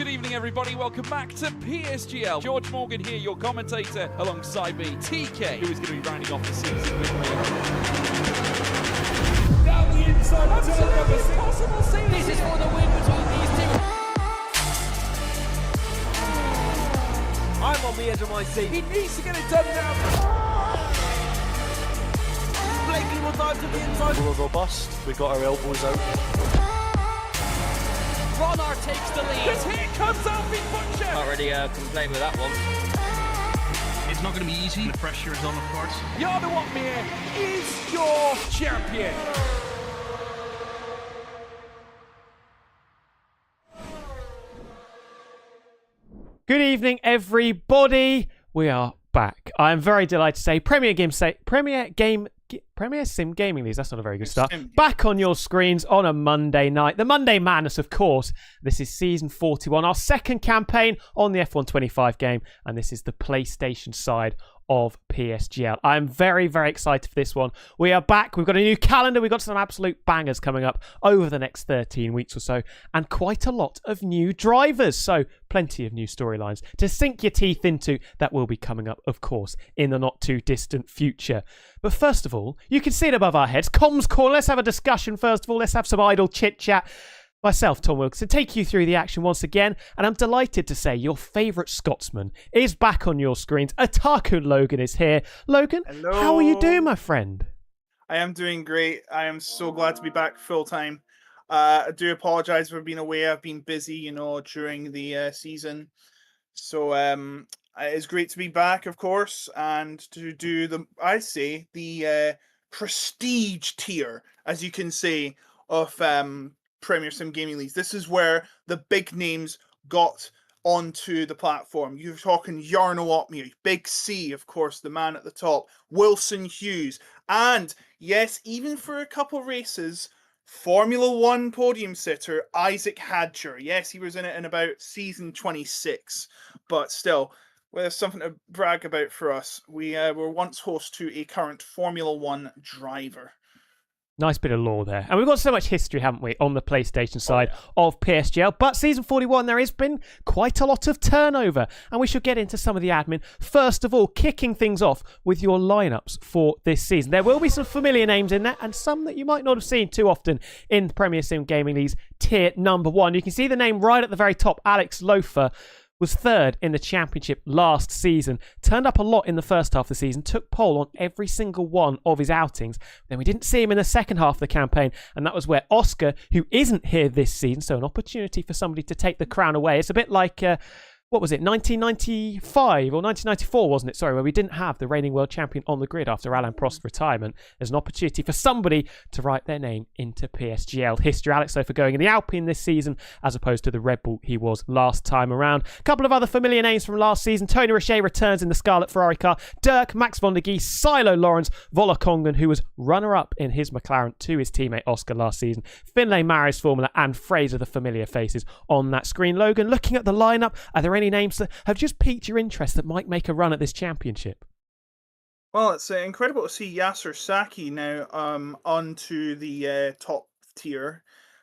Good evening, everybody. Welcome back to PSGL. George Morgan here, your commentator, alongside me, TK, who is going to be rounding off the season with me. Down the inside, absolutely impossible season. This is for the win between these two. I'm on the edge of my seat. He needs to get it done now. Blakely will dive to the inside. We're robust. We've got our elbows out. Ronard takes the lead. Because here comes Alfie Butcher. Can't really complain with that one. It's not going to be easy. The pressure is on, of course. Jarno Watmere is your champion. Good evening, everybody. We are back. I'm very delighted to say Premier Sim Gaming Leagues. That's not a very good start. Back on your screens on a Monday night. The Monday Madness, of course. This is season 41, our second campaign on the F125 game, and this is the PlayStation side of PSGL. I'm very, very excited for this one. We are back. We've got a new calendar. We've got some absolute bangers coming up over the next 13 weeks or so, and quite a lot of new drivers. So plenty of new storylines to sink your teeth into that will be coming up, of course, in the not too distant future. But first of all, you can see it above our heads. Comms Corner. Let's have a discussion first of all. Let's have some idle chit-chat. Myself, Tom Wilkinson, take you through the action once again, and I'm delighted to say your favourite Scotsman is back on your screens. Otaku Logan is here. Logan, hello. How are you doing, my friend? I am doing great. I am so glad to be back full time. I do apologise for being away. I've been busy, during the season. So it's great to be back, of course, and to do the prestige tier, as you can say, of Premier Sim Gaming Leagues. This is where the big names got onto the platform. You're talking Jarno Watmere, Big C, of course, the man at the top, Wilson Hughes, and yes, even for a couple races, Formula One podium sitter Isaac Hadger. Yes, he was in it in about season 26, but still, well, there's something to brag about for us. We were once host to a current Formula One driver. Nice bit of lore there. And we've got so much history, haven't we, on the PlayStation side of PSGL. But season 41, there has been quite a lot of turnover. And we should get into some of the admin. First of all, kicking things off with your lineups for this season. There will be some familiar names in there and some that you might not have seen too often in the Premier Sim Gaming League's tier number 1. You can see the name right at the very top, Alex Loafer. Was third in the championship last season, turned up a lot in the first half of the season, took pole on every single one of his outings. Then we didn't see him in the second half of the campaign, and that was where Oscar, who isn't here this season, so an opportunity for somebody to take the crown away. It's a bit like, 1995 or 1994, wasn't it? Sorry, where we didn't have the reigning world champion on the grid after Alain Prost's retirement. There's an opportunity for somebody to write their name into PSGL history. Alex Loafer going in the Alpine this season as opposed to the Red Bull he was last time around. A couple of other familiar names from last season. Tony Richet returns in the Scarlet Ferrari car. Dirk, Max von der Gies, Silo Lawrence, Vola Kongen, who was runner-up in his McLaren to his teammate Oscar last season. Finlay Maris Formula and Fraser, the familiar faces on that screen. Logan, looking at the lineup, are there any names that have just piqued your interest that might make a run at this championship? Well, it's incredible to see Yasser Saki now onto the top tier.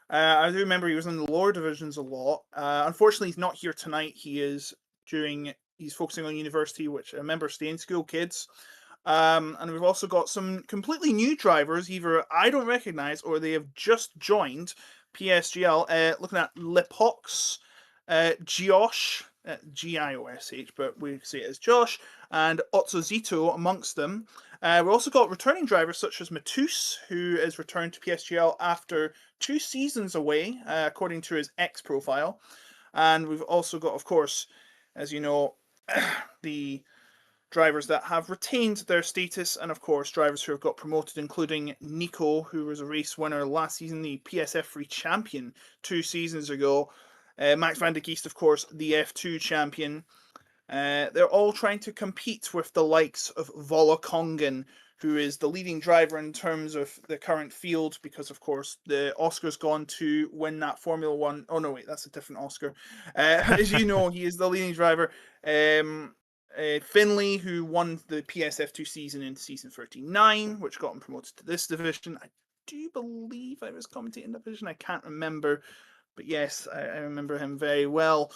I do remember he was in the lower divisions a lot. Unfortunately, he's not here tonight. He's focusing on university, which I remember stay in school kids. And we've also got some completely new drivers, either I don't recognize or they have just joined PSGL. Looking at Lipox, Giosh, Giosh, but we say it as Josh, and Otsuzito amongst them. We've also got returning drivers such as Matus, who is returned to PSGL after 2 seasons away, according to his X profile. And we've also got, of course, as you know, the drivers that have retained their status, and of course drivers who have got promoted, including Nico, who was a race winner last season, the PSF free champion 2 seasons ago. Max van de Geest, of course, the F2 champion. They're all trying to compete with the likes of Volokongen, who is the leading driver in terms of the current field, because of course the Oscar's gone to win that Formula One. Oh no, wait, that's a different Oscar. As you know, he is the leading driver. Finley, who won the PSF2 season in season 39, which got him promoted to this division. I do believe I was commentating division. I can't remember, but yes, I remember him very well.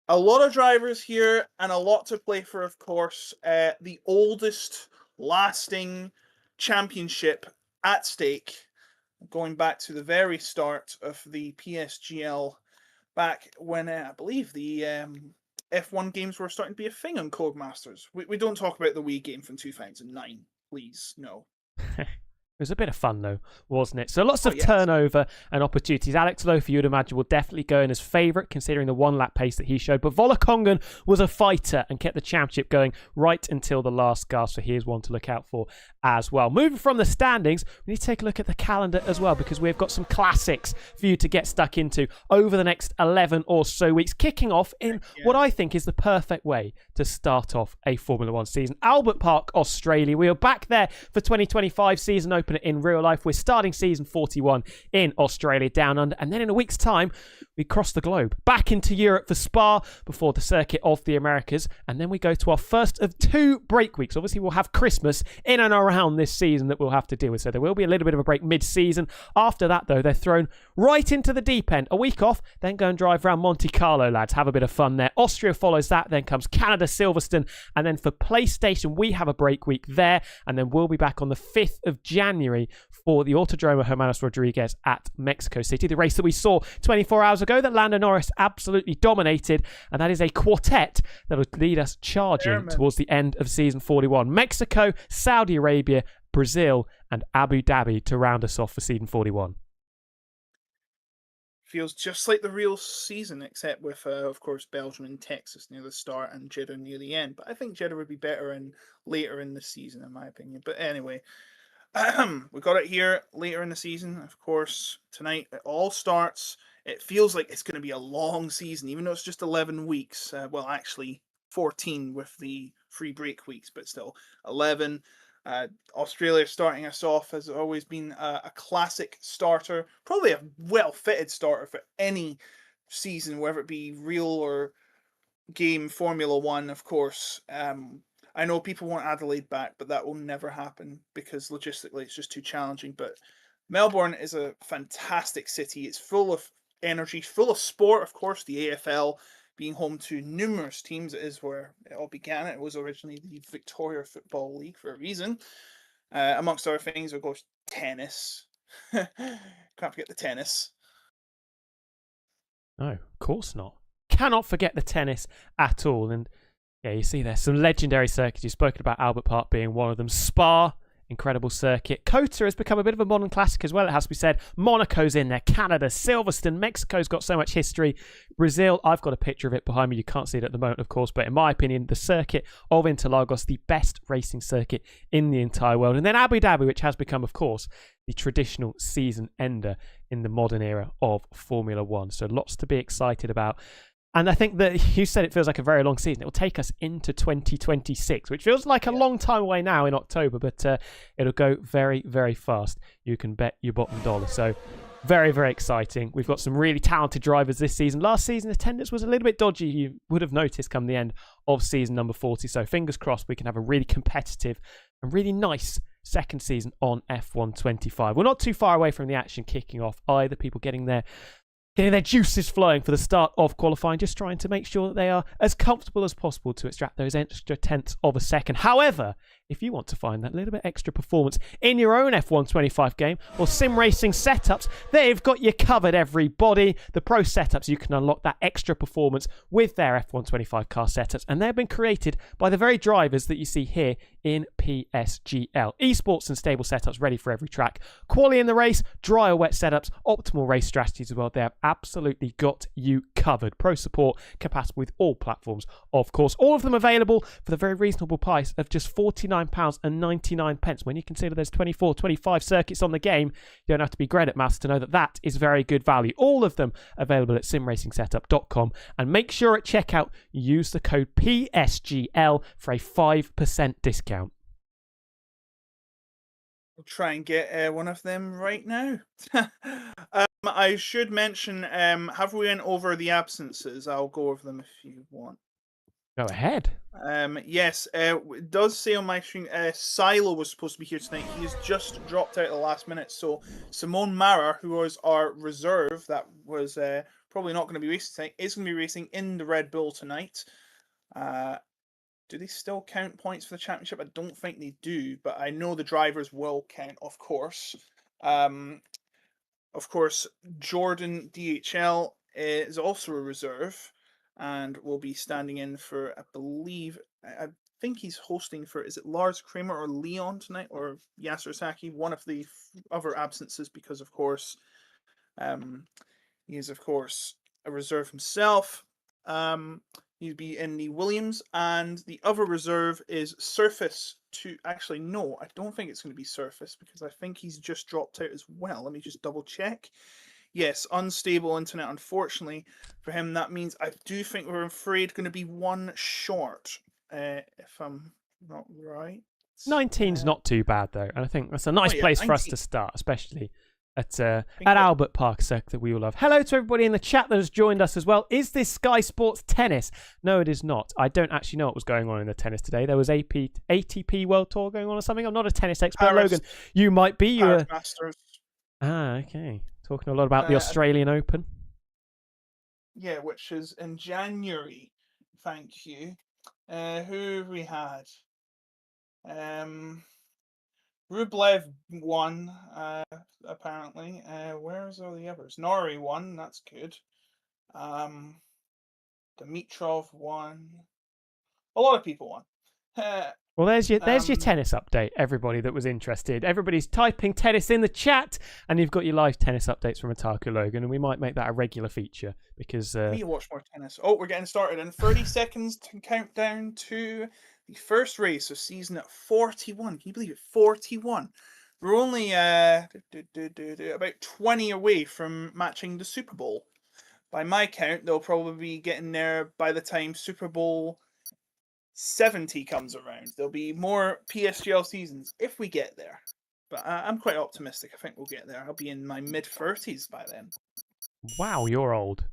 A lot of drivers here and a lot to play for, of course. The oldest lasting championship at stake, going back to the very start of the PSGL, back when I believe the F1 games were starting to be a thing on Codemasters. We don't talk about the Wii game from 2009, please, no. It was a bit of fun, though, wasn't it? So lots of turnover and opportunities. Alex Lofer, you'd imagine, will definitely go in as favourite, considering the one-lap pace that he showed. But Volokongen was a fighter and kept the championship going right until the last gasp. So here's one to look out for as well. Moving from the standings, we need to take a look at the calendar as well, because we've got some classics for you to get stuck into over the next 11 or so weeks, kicking off in what I think is the perfect way to start off a Formula One season. Albert Park, Australia. We are back there for 2025 season opener in real life. We're starting season 41 in Australia down under, and then in a week's time we cross the globe back into Europe for Spa before the circuit of the Americas, and then we go to our first of 2 break weeks. Obviously we'll have Christmas in and around this season that we'll have to deal with, so there will be a little bit of a break mid-season. After that, though, they're thrown right into the deep end. A week off, then go and drive around Monte Carlo, lads. Have a bit of fun there. Austria follows that, then comes Canada, Silverstone, and then for PlayStation we have a break week there, and then we'll be back on the 5th of January for the Autodromo Hermanos Rodriguez at Mexico City, the race that we saw 24 hours ago that Lando Norris absolutely dominated, and that is a quartet that will lead us charging towards the end of season 41. Mexico, Saudi Arabia, Brazil, and Abu Dhabi to round us off for season 41. Feels just like the real season, except with, of course, Belgium and Texas near the start and Jeddah near the end. But I think Jeddah would be better later in the season, in my opinion. But anyway, we got it here later in the season. Of course, tonight it all starts. It feels like it's going to be a long season, even though it's just 11 weeks. Well, actually 14 with the free break weeks, but still 11. Australia starting us off has always been a classic starter, probably a well-fitted starter for any season, whether it be real or game Formula One, of course. I know people want Adelaide back, but that will never happen because logistically it's just too challenging. But Melbourne is a fantastic city. It's full of energy, full of sport, of course. The AFL being home to numerous teams, it is where it all began. It was originally the Victoria Football League for a reason. Amongst other things, of course, tennis. Can't forget the tennis. No, of course not. Cannot forget the tennis at all. And yeah, you see there's some legendary circuits. You've spoken about Albert Park being one of them. Spa, incredible circuit. COTA has become a bit of a modern classic as well, it has to be said. Monaco's in there. Canada, Silverstone, Mexico's got so much history. Brazil, I've got a picture of it behind me. You can't see it at the moment, of course, but in my opinion, the circuit of Interlagos, the best racing circuit in the entire world. And then Abu Dhabi, which has become, of course, the traditional season ender in the modern era of Formula One. So lots to be excited about. And I think that you said it feels like a very long season. It will take us into 2026, which feels like a long time away now in October, but it'll go very, very fast. You can bet your bottom dollar. So very, very exciting. We've got some really talented drivers this season. Last season, attendance was a little bit dodgy. You would have noticed come the end of season number 40. So fingers crossed we can have a really competitive and really nice second season on F1 25. We're not too far away from the action kicking off either. People getting their juices flowing for the start of qualifying, just trying to make sure that they are as comfortable as possible to extract those extra tenths of a second. However, if you want to find that little bit extra performance in your own F1 25 game or sim racing setups, they've got you covered, everybody. The Pro Setups, you can unlock that extra performance with their F1 25 car setups, and they've been created by the very drivers that you see here in PSGL. Esports and stable setups ready for every track. Quali in the race, dry or wet setups, optimal race strategies as well. They have absolutely got you covered. Pro support, compatible with all platforms, of course. All of them available for the very reasonable price of just £49.99. When you consider there's 24, 25 circuits on the game, you don't have to be great at maths to know that that is very good value. All of them available at simracingsetup.com. And make sure at checkout you use the code PSGL for a 5% discount. We'll try and get one of them right now. I should mention, have we went over the absences? I'll go over them if you want. Go ahead. Yes, it does say on my screen, Silo was supposed to be here tonight. He has just dropped out at the last minute. So Simone Mara, who was our reserve, that was probably not going to be racing tonight, is going to be racing in the Red Bull tonight. Do they still count points for the championship? I don't think they do, but I know the drivers will count, of course. Of course, Jordan DHL is also a reserve and will be standing in for, I believe, I think he's hosting for, is it Lars Kramer or Leon tonight, or Yasser Saki, one of the other absences, because, of course, he is, of course, a reserve himself. He'd be in the Williams, and the other reserve is Surface. Actually, no, I don't think it's going to be Surface, because I think he's just dropped out as well. Let me just double check. Yes, unstable internet, unfortunately for him. That means I do think we're afraid going to be one short, if I'm not right. 19's not too bad, though, and I think that's a nice place 19. for us to start, especially at Albert Park, circuit that we all love. Hello to everybody in the chat that has joined us as well. Is this Sky Sports tennis? No, it is not. I don't actually know what was going on in the tennis today. There was ATP World Tour going on or something. I'm not a tennis expert, Paris, Logan. You might be. Paris Masters. Ah, okay. Talking a lot about the Australian Open. Yeah, which is in January. Thank you. Who have we had? Rublev won, apparently. Where's all the others? Norrie won, that's good. Dimitrov won. A lot of people won. Well, there's your tennis update, everybody that was interested. Everybody's typing tennis in the chat, and you've got your live tennis updates from Otaku Logan, and we might make that a regular feature because... We need to watch more tennis. Oh, we're getting started in 30 seconds to count down to the first race of season at 41. Can you believe it? 41. We're only about 20 away from matching the Super Bowl. By my count, they'll probably be getting there by the time Super Bowl 70 comes around. There'll be more PSGL seasons if we get there. But I'm quite optimistic. I think we'll get there. I'll be in my mid-30s by then. Wow, you're old.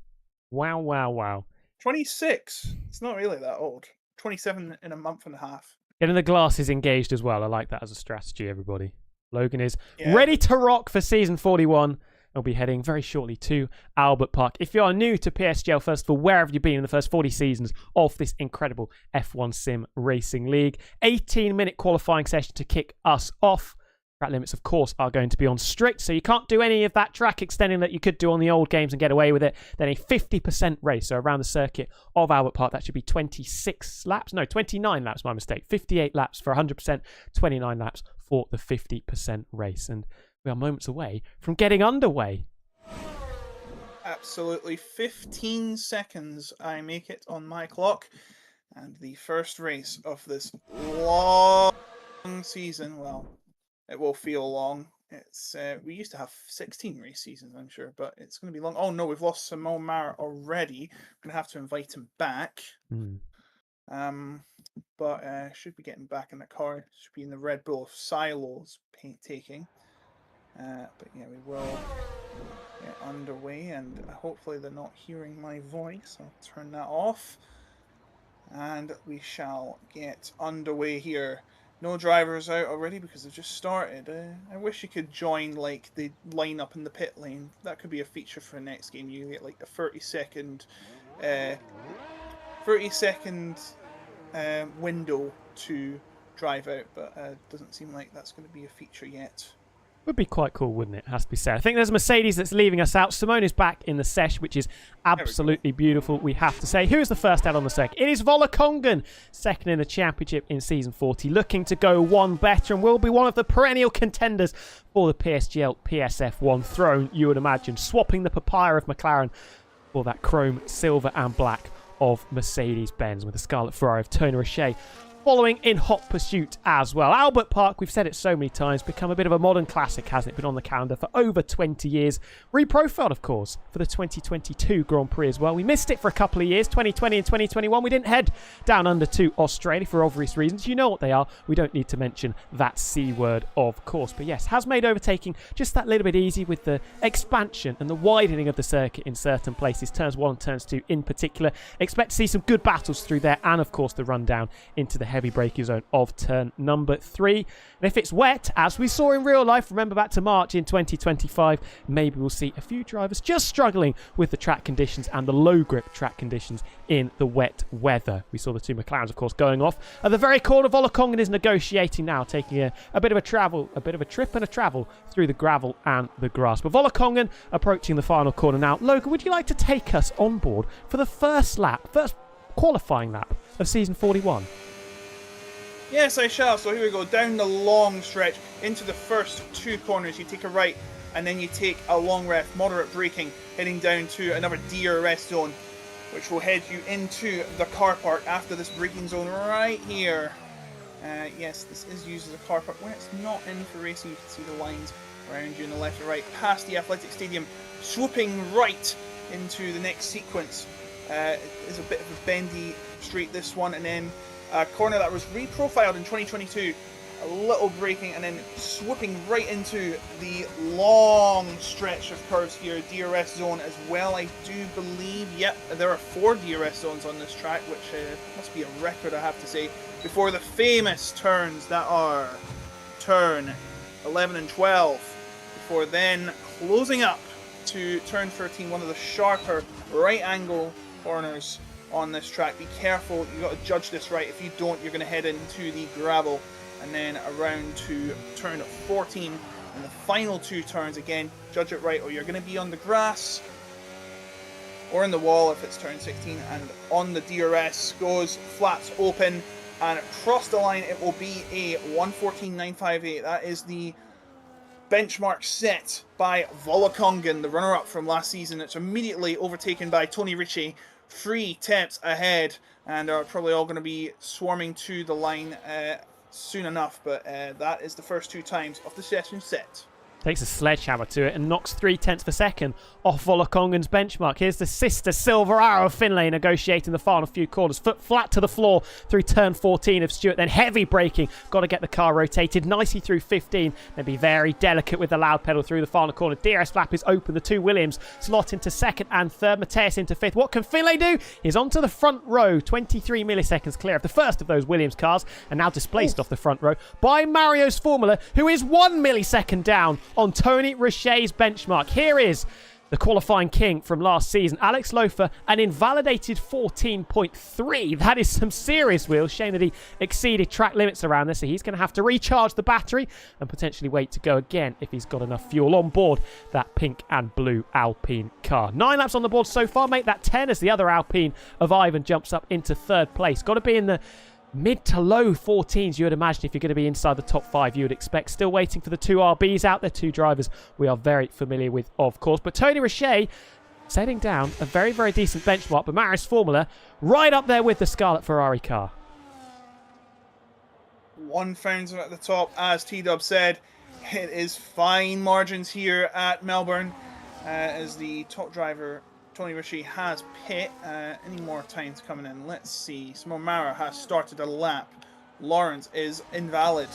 Wow. 26. It's not really that old. 27 in a month and a half. Getting the glasses engaged as well. I like that as a strategy, everybody. Logan is ready to rock for season 41. I'll be heading very shortly to Albert Park. If you are new to PSGL, first of all, where have you been in the first 40 seasons of this incredible F1 Sim Racing League? 18-minute qualifying session to kick us off. Track limits, of course, are going to be on strict, so you can't do any of that track extending that you could do on the old games and get away with it. Then a 50% race, so around the circuit of Albert Park, that should be 26 laps. No, 29 laps, my mistake. 58 laps for 100%, 29 laps for the 50% race. And we are moments away from getting underway. Absolutely. 15 seconds I make it on my clock. And the first race of this long season, well, it will feel long. It's we used to have 16 race seasons, I'm sure, but it's going to be long. Oh no, we've lost Simone Mara already. I'm going to have to invite him back. But should be getting back in the car. Should be in the Red Bull of Silos taking. But yeah, we will get underway, and hopefully they're not hearing my voice. I'll turn that off, and we shall get underway here. No drivers out already because they've just started. I wish you could join like the line up in the pit lane. That could be a feature for the next game. You get like a 30-second window to drive out, but doesn't seem like that's going to be a feature yet. Would be quite cool, wouldn't it? Has to be said. I think there's a Mercedes that's leaving us out. Simone is back in the sesh, which is absolutely beautiful, we have to say. Who is the first out on the circuit? It is Volakongen, second in the championship in Season 40, looking to go one better and will be one of the perennial contenders for the PSGL PSF1 throne, you would imagine, swapping the papaya of McLaren for that chrome, silver and black of Mercedes-Benz with the Scarlet Ferrari of Tony Roche following in hot pursuit as well. Albert Park, we've said it so many times, become a bit of a modern classic, hasn't it? Been on the calendar for over 20 years. Reprofiled, of course, for the 2022 Grand Prix as well. We missed it for a couple of years, 2020 and 2021. We didn't head down under to Australia for obvious reasons. You know what they are. We don't need to mention that C word, of course. But yes, has made overtaking just that little bit easy with the expansion and the widening of the circuit in certain places. Turns 1 and turns 2 in particular. Expect to see some good battles through there, and of course the rundown into the heavy braking zone of turn number 3. And if it's wet, as we saw in real life, remember back to March in 2025, maybe we'll see a few drivers just struggling with the track conditions and the low grip track conditions in the wet weather. We saw the two McLarens, of course, going off at the very corner. Volakongen is negotiating now, taking a bit of a trip and a travel through the gravel and the grass. But Volakongen approaching the final corner now. Logan, would you like to take us on board for the first qualifying lap of season 41? Yes, I shall. So here we go, down the long stretch into the first 2 corners. You take a right and then you take a long ref, moderate braking, heading down to another DRS zone, which will head you into the car park after this braking zone right here. Yes, this is used as a car park. When it's not in for racing, you can see the lines around you on the left and right, past the athletic stadium, swooping right into the next sequence. It is a bit of a bendy straight, this one, and then a corner that was reprofiled in 2022, a little braking and then swooping right into the long stretch of curves here, DRS zone as well. I do believe, yep, there are 4 DRS zones on this track, which must be a record, I have to say, before the famous turns that are turn 11 and 12, before then closing up to turn 13, one of the sharper right angle corners on this track. Be careful, you got to judge this right. If you don't, you're going to head into the gravel, and then around to turn 14 and the final 2 turns. Again, judge it right, or you're going to be on the grass or in the wall if it's turn 16. And on the DRS goes, flats open, and across the line it will be a 1:14.958. That is the benchmark set by Volakongen, the runner-up from last season. It's immediately overtaken by Tony Ritchie, 3 tenths ahead, and are probably all going to be swarming to the line soon enough. But that is the first 2 times of the session set. Takes a sledgehammer to it and knocks 0.3 of a second off Volakongen's benchmark. Here's the sister Silver Arrow of Finlay negotiating the final few corners. Foot flat to the floor through turn 14 of Stewart. Then heavy braking. Got to get the car rotated nicely through 15. Then be very delicate with the loud pedal through the final corner. DRS flap is open. The 2 Williams slot into 2nd and 3rd. Mateus into 5th. What can Finlay do? He's onto the front row. 23 milliseconds clear of the first of those Williams cars, and now displaced off the front row by Mario's Formula, who is 1 millisecond down on Tony Roche's benchmark. Here is the qualifying king from last season, Alex Lofer, an invalidated 14.3. That is some serious wheels. Shame that he exceeded track limits around this, so he's going to have to recharge the battery and potentially wait to go again if he's got enough fuel on board that pink and blue Alpine car. 9 laps on the board so far, make that 10 as the other Alpine of Ivan jumps up into 3rd place. Got to be in the mid to low 14s, you would imagine, if you're going to be inside the top 5, you would expect. Still waiting for the 2 RBs out there, 2 drivers we are very familiar with, of course. But Tony Roche setting down a very, very decent benchmark. But Marius Formula right up there with the Scarlet Ferrari car. 1,000 at the top, as T-Dub said. It is fine margins here at Melbourne, as the top driver Tony Ritchie has pit. Any more times coming in? Let's see. Simon Mara has started a lap. Lawrence is invalid.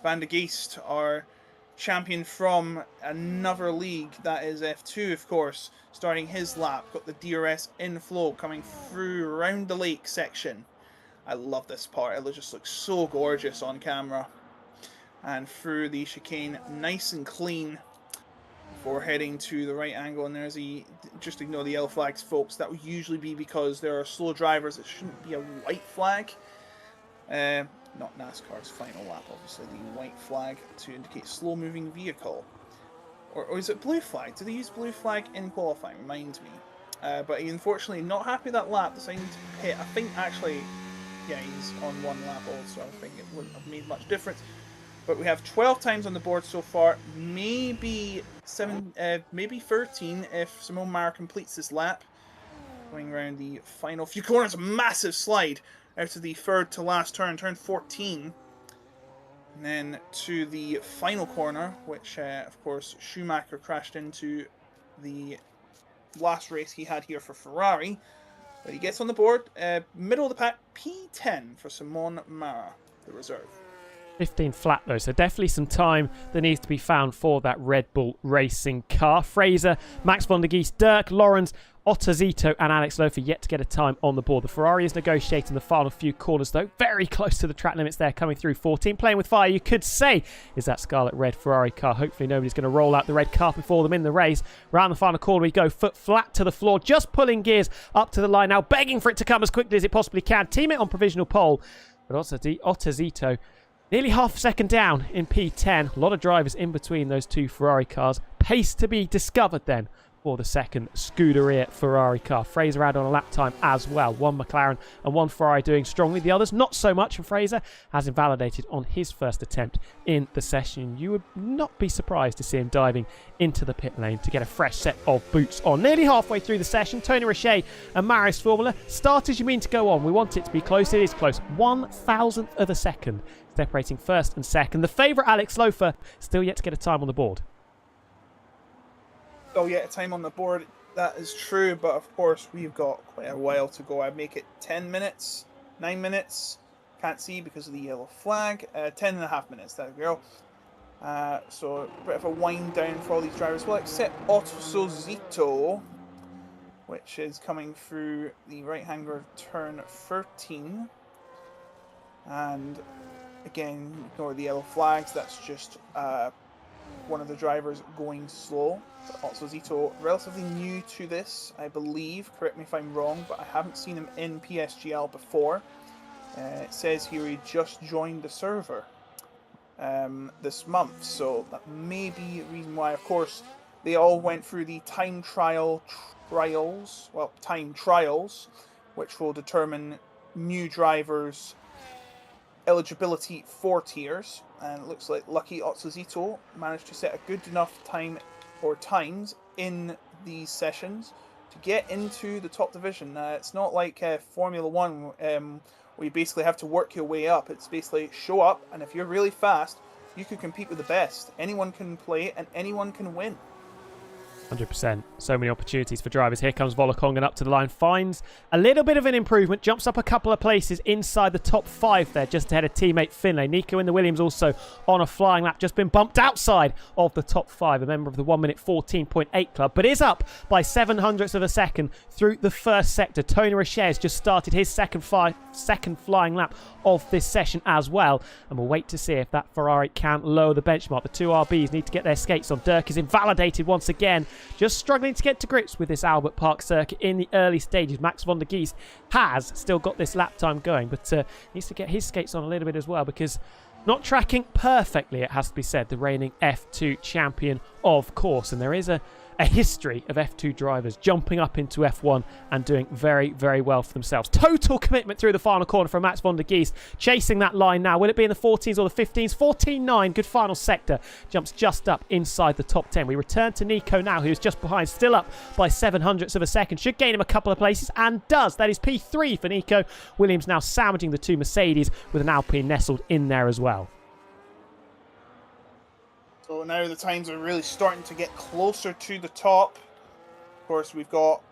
Van de Geest, our champion from another league, that is F2, of course, starting his lap. Got the DRS inflow coming through around the lake section. I love this part. It just looks so gorgeous on camera. And through the chicane, nice and clean, before heading to the right angle. And there's just ignore the yellow flags, folks. That would usually be because there are slow drivers. It shouldn't be a white flag. not NASCAR's final lap, obviously. The white flag to indicate slow-moving vehicle. Or is it blue flag? Did they use blue flag in qualifying? Reminds me. But he unfortunately not happy that lap, deciding to pit. I think actually, yeah, he's on one lap also. I think it wouldn't have made much difference. But we have 12 times on the board so far. Maybe 13 if Simone Mara completes this lap. Going around the final few corners, a massive slide out of the third to last turn, turn 14. And then to the final corner, which of course Schumacher crashed into the last race he had here for Ferrari. But he gets on the board, middle of the pack, P10 for Simone Mara, the reserve. 15 flat though, so definitely some time that needs to be found for that Red Bull racing car. Fraser, Max von der Gies, Dirk, Lawrence, Ottozito and Alex Lofer yet to get a time on the board. The Ferrari is negotiating the final few corners though, very close to the track limits there, coming through 14. Playing with fire, you could say, is that scarlet red Ferrari car. Hopefully nobody's going to roll out the red carpet for them in the race. Round the final corner we go, foot flat to the floor, just pulling gears up to the line now, begging for it to come as quickly as it possibly can. Teammate on provisional pole, but Ottozito nearly half a second down in P10. A lot of drivers in between those two Ferrari cars. Pace to be discovered then for the second Scuderia Ferrari car. Fraser out on a lap time as well. One McLaren and one Ferrari doing strongly. The others not so much, and Fraser has invalidated on his first attempt in the session. You would not be surprised to see him diving into the pit lane to get a fresh set of boots on. Nearly halfway through the session, Tony Richet and Marius Formula. Start as you mean to go on. We want it to be close. It is close. 1,000th of a second separating first and second. The favourite Alex Lofer still yet to get a time on the board. Oh yeah, time on the board, that is true, but of course we've got quite a while to go. I'd make it 10 minutes, 9 minutes, can't see because of the yellow flag, 10.5 minutes, there we go. So a bit of a wind down for all these drivers, well except Ottozito, which is coming through the right hander turn 13. And again, ignore the yellow flags, that's just one of the drivers going slow. Also Zito, relatively new to this, I believe. Correct me if I'm wrong, but I haven't seen him in PSGL before. It says here he just joined the server this month, so that may be a reason why. Of course, they all went through the time trials, which will determine new drivers' eligibility for tiers. And it looks like Lucky Otzozito managed to set a good enough time or times in these sessions to get into the top division. It's not like Formula 1 where you basically have to work your way up. It's basically show up, and if you're really fast, you can compete with the best. Anyone can play and anyone can win. 100%. So many opportunities for drivers. Here comes Volokongan up to the line. Finds a little bit of an improvement. Jumps up a couple of places inside the top 5 there, just ahead of teammate Finlay. Nico in the Williams also on a flying lap. Just been bumped outside of the top 5. A member of the 1 minute 14.8 club, but is up by 700ths of a second through the first sector. Tony Richet has just started his second flying lap of this session as well. And we'll wait to see if that Ferrari can lower the benchmark. The two RBs need to get their skates on. Dirk is invalidated once again. Just struggling to get to grips with this Albert Park circuit in the early stages. Max von der Gies has still got this lap time going, but needs to get his skates on a little bit as well, because not tracking perfectly, it has to be said, the reigning F2 champion, of course. And there is a history of F2 drivers jumping up into F1 and doing very, very well for themselves. Total commitment through the final corner from Max von der Gies, chasing that line now. Will it be in the 14s or the 15s? 14.9, good final sector. Jumps just up inside the top 10. We return to Nico now, who's just behind, still up by 700ths of a second. Should gain him a couple of places, and does. That is P3 for Nico. Williams now sandwiching the two Mercedes with an Alpine nestled in there as well. So now the times are really starting to get closer to the top. Of course, we've got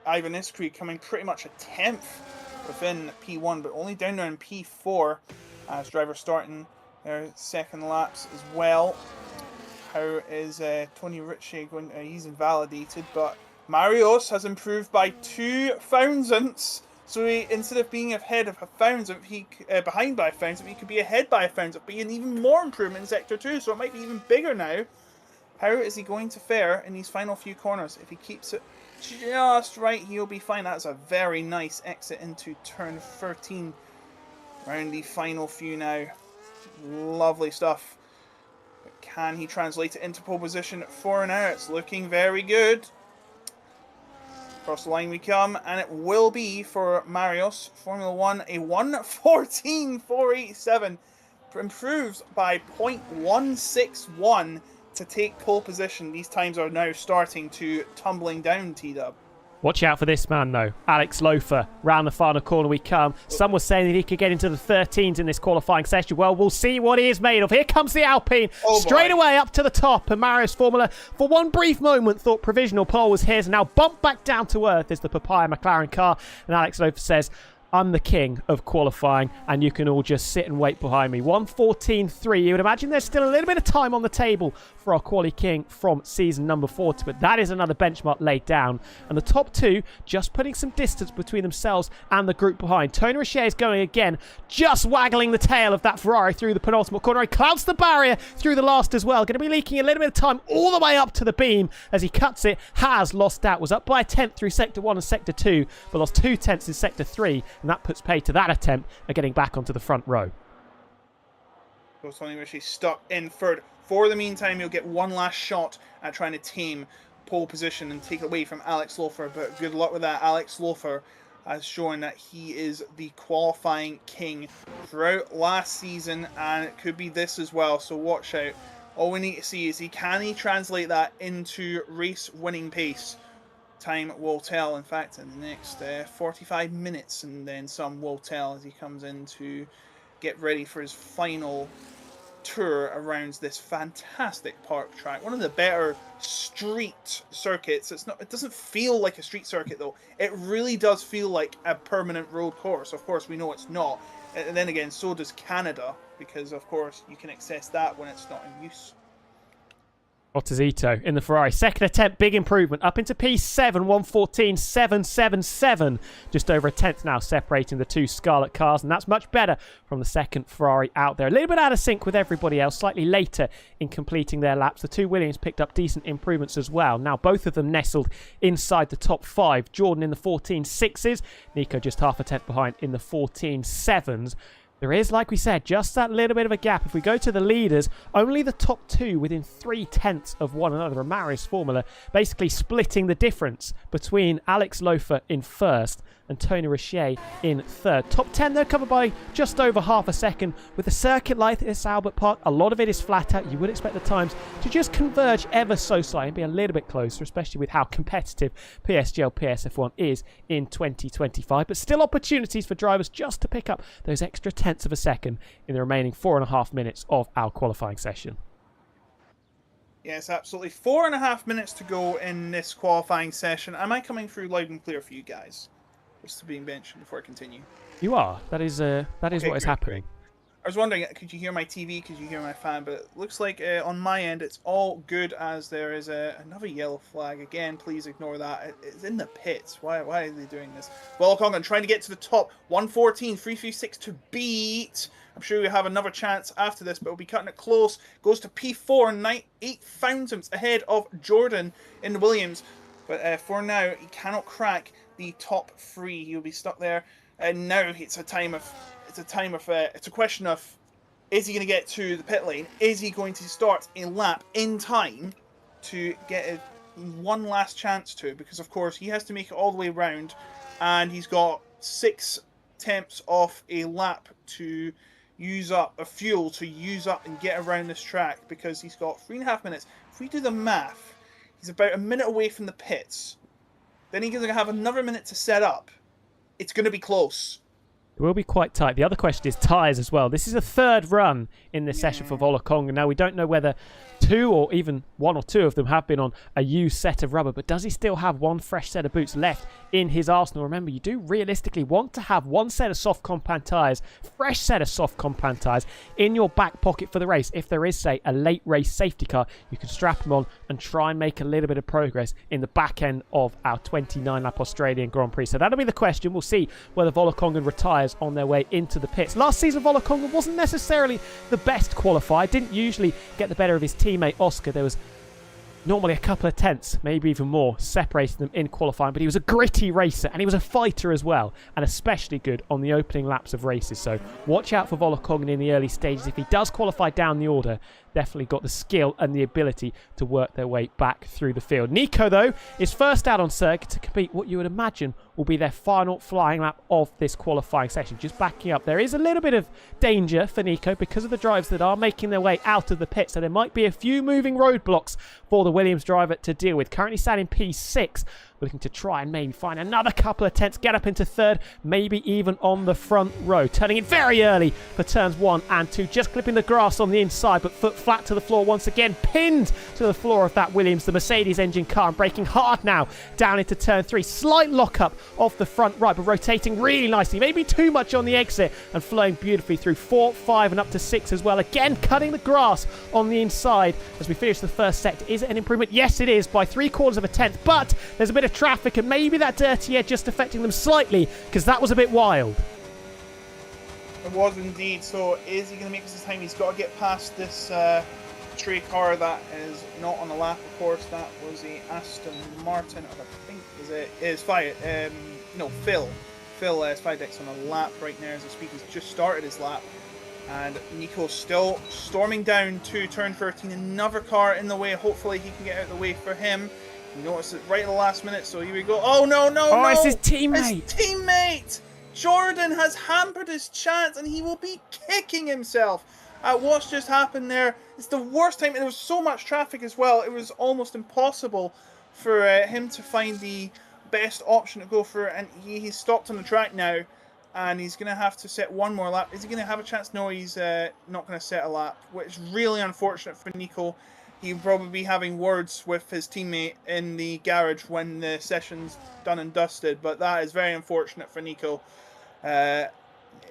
Ivan Iskri coming pretty much a 10th within P1, but only down there in P4 as drivers starting their second laps as well. How is Tony Ritchie going? He's invalidated, but Marios has improved by 2 thousandths. So he, instead of being ahead of a thousandth, behind by a thousandth, he could be ahead by a thousandth, but an even more improvement in Sector 2, so it might be even bigger now. How is he going to fare in these final few corners? If he keeps it just right, he'll be fine. That's a very nice exit into turn 13. Around the final few now. Lovely stuff. But can he translate it into pole position for now? It's looking very good. Across the line we come, and it will be for Marios. Formula 1, a 1:14.487. Improves by 0.161 to take pole position. These times are now starting to tumbling down, T-Dub. Watch out for this man, though. Alex Lofer. Round the final corner we come. Some were saying that he could get into the 13s in this qualifying session. Well, we'll see what he is made of. Here comes the Alpine. Straight away up to the top. And Marius Formula, for one brief moment, thought provisional pole was his. And now bumped back down to earth is the Papaya McLaren car. And Alex Lofer says, I'm the king of qualifying, and you can all just sit and wait behind me. 1:14.3. You would imagine there's still a little bit of time on the table for our quali king from season number 40, but that is another benchmark laid down. And the top two just putting some distance between themselves and the group behind. Tony Rocher is going again, just waggling the tail of that Ferrari through the penultimate corner. He clouds the barrier through the last as well. Going to be leaking a little bit of time all the way up to the beam as he cuts it. Has lost out. Was up by a tenth through Sector 1 and Sector 2, but lost 2 tenths in Sector 3. And that puts pay to that attempt at getting back onto the front row. So Tony Ritchie stuck in third. For the meantime, he'll get one last shot at trying to tame pole position and take it away from Alex Lofer. But good luck with that. Alex Lofer has shown that he is the qualifying king throughout last season, and it could be this as well. So watch out. All we need to see is can he translate that into race winning pace. Time will tell. In fact, in the next 45 minutes and then some will tell as he comes in to get ready for his final tour around this fantastic park track. One of the better street circuits. It doesn't feel like a street circuit though. It really does feel like a permanent road course. Of course, we know it's not. And then again, so does Canada, because of course you can access that when it's not in use. Ottazito in the Ferrari. Second attempt, big improvement. Up into P7, 1:14.777. Just over a tenth now separating the two Scarlet cars, and that's much better from the second Ferrari out there. A little bit out of sync with everybody else, slightly later in completing their laps. The two Williams picked up decent improvements as well. Now both of them nestled inside the top 5. Jordan in the 14.6s. Nico just half a tenth behind in the 14.7s. There is, like we said, just that little bit of a gap. If we go to the leaders, only the top two within 3 tenths of one another. Marius Formula basically splitting the difference between Alex Lofer in first and Tony Rocher in third. Top 10, they're covered by just over half a second. With a circuit like this, Albert Park, a lot of it is flat out. You would expect the times to just converge ever so slightly and be a little bit closer, especially with how competitive PSGL PSF1 is in 2025. But still opportunities for drivers just to pick up those extra tenths of a second in the remaining 4.5 minutes of our qualifying session. Yes, absolutely. 4.5 minutes to go in this qualifying session. Am I coming through loud and clear for you guys? Just to being mentioned before I continue. You are. That is okay, what is happening. I was wondering, could you hear my TV? Could you hear my fan? But it looks like on my end, it's all good as there is another yellow flag. Again, please ignore that. It's in the pits. Why are they doing this? Well, Congan trying to get to the top. 1:14.336 to beat. I'm sure we have another chance after this, but we'll be cutting it close. Goes to P4, 8 thousandths ahead of Jordan in the Williams. But for now, he cannot crack the top 3. He'll be stuck there. And now it's a question of, is he going to get to the pit lane? Is he going to start a lap in time to get one last chance to? Because of course he has to make it all the way around, and he's got 6 tenths off a lap to use up, a fuel to use up and get around this track, because he's got 3.5 minutes. If we do the math, he's about a minute away from the pits. Then he's going to have another minute to set up. It's going to be close. It will be quite tight. The other question is tyres as well. This is a third run in this session for Volokonga. Now, we don't know whether 2 or even 1 or 2 of them have been on a used set of rubber, but does he still have one fresh set of boots left in his arsenal? Remember, you do realistically want to have one set of soft compound tyres, fresh set of soft compound tyres in your back pocket for the race. If there is, say, a late race safety car, you can strap them on and try and make a little bit of progress in the back end of our 29-lap Australian Grand Prix. So that'll be the question. We'll see whether Volokonga retires on their way into the pits. Last season, Volokonga wasn't necessarily the best qualifier. Didn't usually get the better of his teammate Oscar. There was normally a couple of tenths, maybe even more, separating them in qualifying. But he was a gritty racer and he was a fighter as well, and especially good on the opening laps of races. So watch out for Volokogin in the early stages. If he does qualify down the order, definitely got the skill and the ability to work their way back through the field. Nico, though, is first out on circuit to compete what you would imagine will be their final flying lap of this qualifying session. Just backing up. There is a little bit of danger for Nico because of the drives that are making their way out of the pit. So there might be a few moving roadblocks for the Williams driver to deal with. Currently sat in P6. Looking to try and maybe find another couple of tenths, get up into third, maybe even on the front row. Turning in very early for turns 1 and 2. Just clipping the grass on the inside, but foot flat to the floor once again. Pinned to the floor of that Williams, the Mercedes engine car, and braking hard now down into turn 3. Slight lockup off the front right, but rotating really nicely. Maybe too much on the exit and flowing beautifully through 4, 5 and up to 6 as well. Again, cutting the grass on the inside as we finish the first sector. Is it an improvement? Yes, it is by 3/4 of a tenth, but there's a bit of traffic and maybe that dirty air just affecting them slightly because that was a bit wild. It was indeed. So is he going to make this time? He's got to get past this stray car that is not on the lap. Of course, that was a Aston Martin. I think Phil. Phil Spidex on a lap right now as I speak. He's just started his lap. And Nico's still storming down to turn 13. Another car in the way. Hopefully he can get out of the way for him. You notice it right at the last minute, so here we go. Oh, no. It's his teammate. His teammate! Jordan has hampered his chance, and he will be kicking himself at what's just happened there. It's the worst time. There was so much traffic as well. It was almost impossible for him to find the best option to go for, and he's stopped on the track now, and he's going to have to set one more lap. Is he going to have a chance? No, he's not going to set a lap, which is really unfortunate for Nico. He'll probably be having words with his teammate in the garage when the session's done and dusted, but that is very unfortunate for Nico. That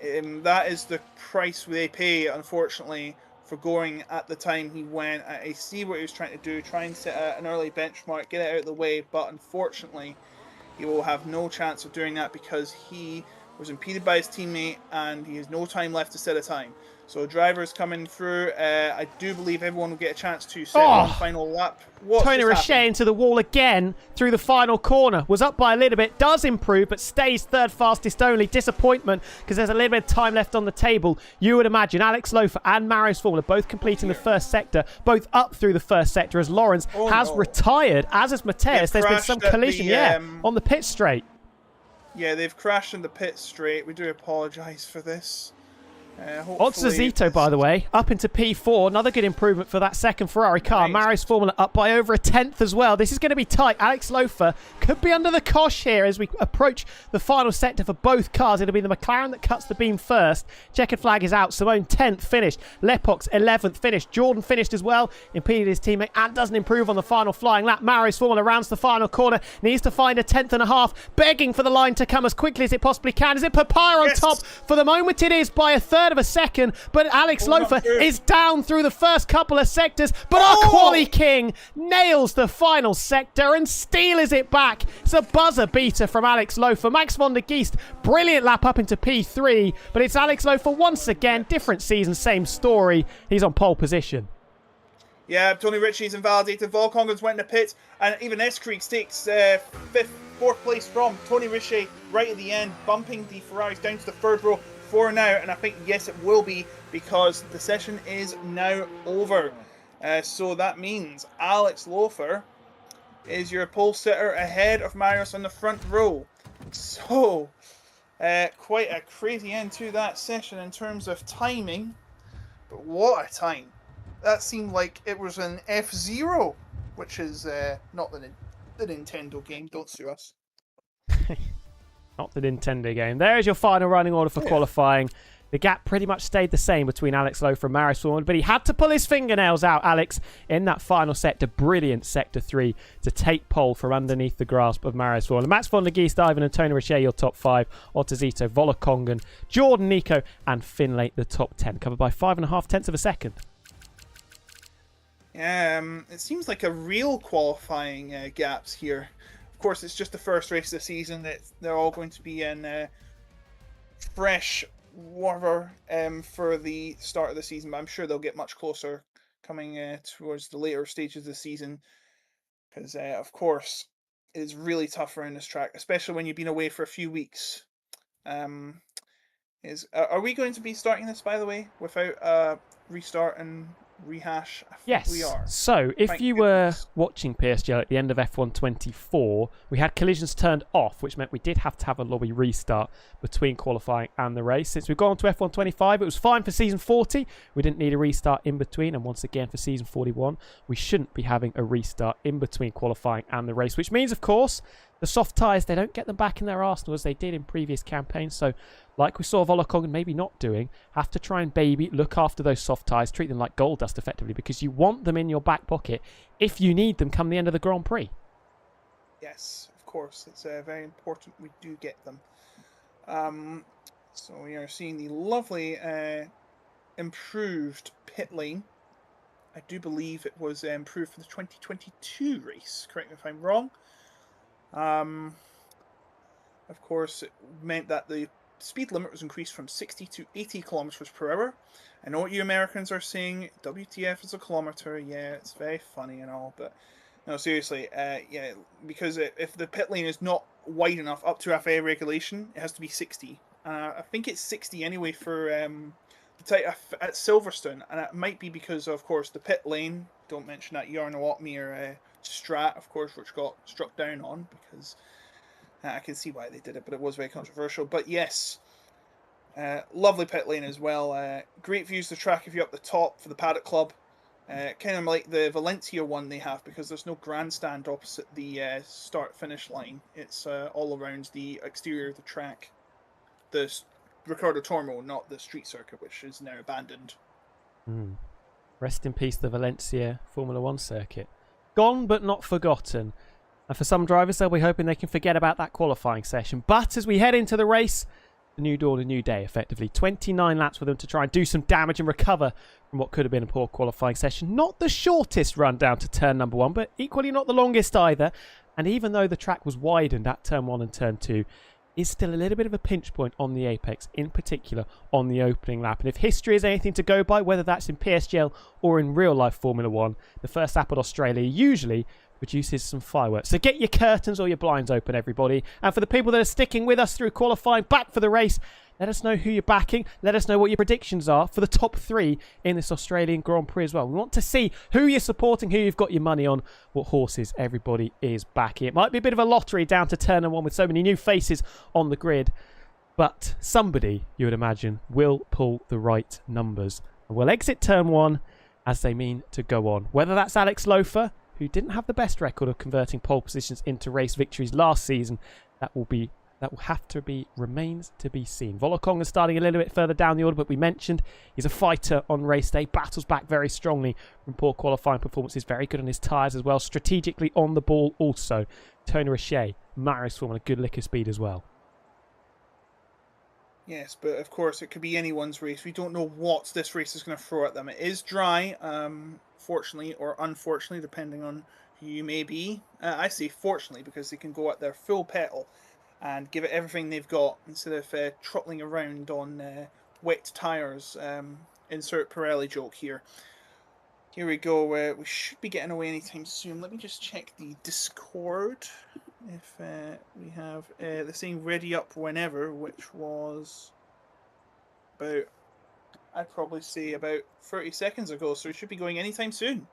is the price they pay, unfortunately, for going at the time he went. I see what he was trying to do, try and set an early benchmark, get it out of the way, but unfortunately, he will have no chance of doing that because he was impeded by his teammate and he has no time left to set a time. So drivers coming through. I do believe everyone will get a chance to set one final lap. Tony Richet into the wall again through the final corner. Was up by a little bit, does improve, but stays third fastest only. Disappointment because there's a little bit of time left on the table. You would imagine Alex Lofer and Marius Formula both completing the first sector, both up through the first sector as Lawrence has retired, as has Mateus. There's been some collision, on the pit straight. Yeah, they've crashed in the pit straight. We do apologise for this. Odds Zito, by the way, up into P4. Another good improvement for that second Ferrari car. Nice. Marius Formula up by over a tenth as well. This is going to be tight. Alex Lofer could be under the cosh here as we approach the final sector for both cars. It'll be the McLaren that cuts the beam first. Checkered flag is out. Simone 10th finished. Lepox 11th finished. Jordan finished as well. Impeded his teammate and doesn't improve on the final flying lap. Marius Formula rounds the final corner. Needs to find a tenth and a half. Begging for the line to come as quickly as it possibly can. Is it Papaya on top? For the moment it is by a third of a second, but Alex Lofer is down through the first couple of sectors, but our Quali King nails the final sector and steals it back. It's a buzzer beater from Alex Lofer. Max von der Geest, brilliant lap up into P3, but it's Alex Lofer once again, different season, same story. He's on pole position. Yeah, Tony Ritchie's invalidated. Volkongens went in the pits, and even S Creeks takes fourth place from Tony Ritchie right at the end, bumping the Ferraris down to the third row for now, and I think, yes, it will be because the session is now over. So that means Alex Lofer is your pole sitter ahead of Marius on the front row. So, quite a crazy end to that session in terms of timing, but what a time. That seemed like it was an F-Zero, which is not the Nintendo game. Don't sue us. Not the Nintendo game. There's your final running order for qualifying. The gap pretty much stayed the same between Alex Lofer and Marius Formula, but he had to pull his fingernails out, Alex, in that final sector. Brilliant sector 3 to take pole from underneath the grasp of Marius Formula. Max von der Geest, Ivan and Tony Richet, your top 5. Ottozito, Volokongen, Jordan, Nico, and Finlay, the top 10. Covered by 5.5 tenths of a second. It seems like a real qualifying gaps here. Of course, it's just the first race of the season. They're all going to be in fresh water for the start of the season, but I'm sure they'll get much closer coming towards the later stages of the season. because of course it is really tough around this track, especially when you've been away for a few weeks. Are we going to be starting this, by the way, without restart and rehash? I think Yes. we are. So, if Thank you goodness. were watching PSGL at the end of F1 24, we had collisions turned off, which meant we did have to have a lobby restart between qualifying and the race. Since we've gone on to F1 25, it was fine for Season 40. We didn't need a restart in between. And once again, for Season 41, we shouldn't be having a restart in between qualifying and the race, which means, of course, the soft tyres, they don't get them back in their arsenal as they did in previous campaigns. So, like we saw Volokong maybe not doing, have to try and look after those soft tyres, treat them like gold dust effectively, because you want them in your back pocket if you need them come the end of the Grand Prix. Yes, of course. It's very important we do get them. So we are seeing the lovely improved pit lane. I do believe it was improved for the 2022 race. Correct me if I'm wrong. Of course, it meant that the speed limit was increased from 60 to 80 kilometers per hour. I know what you Americans are saying. WTF is a kilometer. Yeah, it's very funny and all, but no, seriously. Yeah, because if the pit lane is not wide enough up to FIA regulation, it has to be 60. I think it's 60 anyway for at Silverstone, and it might be because, of course, the pit lane. Don't mention that Yarnawattmere Strat, of course, which got struck down on, because I can see why they did it, but it was very controversial. But yes, lovely pit lane as well. Great views of the track if you're up the top for the Paddock Club. Kind of like the Valencia one they have, because there's no grandstand opposite the start-finish line. It's all around the exterior of the track. The Ricardo Tormo, not the street circuit, which is now abandoned. Rest in peace, the Valencia Formula 1 circuit. Gone but not forgotten. And for some drivers, they'll be hoping they can forget about that qualifying session. But as we head into the race, a new dawn, a new day, effectively. 29 laps for them to try and do some damage and recover from what could have been a poor qualifying session. Not the shortest run down to turn number 1, but equally not the longest either. And even though the track was widened at turn 1 and turn 2, is still a little bit of a pinch point on the apex, in particular on the opening lap. And if history is anything to go by, whether that's in PSGL or in real life Formula 1, the first lap at Australia usually produces some fireworks. So get your curtains or your blinds open, everybody. And for the people that are sticking with us through qualifying back for the race, let us know who you're backing. Let us know what your predictions are for the top 3 in this Australian Grand Prix as well. We want to see who you're supporting, who you've got your money on, what horses everybody is backing. It might be a bit of a lottery down to turn 1 with so many new faces on the grid, but somebody, you would imagine, will pull the right numbers and will exit turn 1 as they mean to go on. Whether that's Alex Lofer, who didn't have the best record of converting pole positions into race victories last season, remains to be seen. Volokong is starting a little bit further down the order, but we mentioned he's a fighter on race day, battles back very strongly from poor qualifying performances, very good on his tyres as well, strategically on the ball also. Tony Richet, Marius Form, and a good lick of speed as well. Yes, but of course it could be anyone's race. We don't know what this race is going to throw at them. It is dry, fortunately or unfortunately, depending on who you may be. I say fortunately because they can go at their full pedal and give it everything they've got instead of trottling around on wet tyres. Insert Pirelli joke here. Here we go. We should be getting away anytime soon. Let me just check the Discord. If we have the saying ready up whenever, which was about, I'd probably say about 30 seconds ago, so it should be going anytime soon.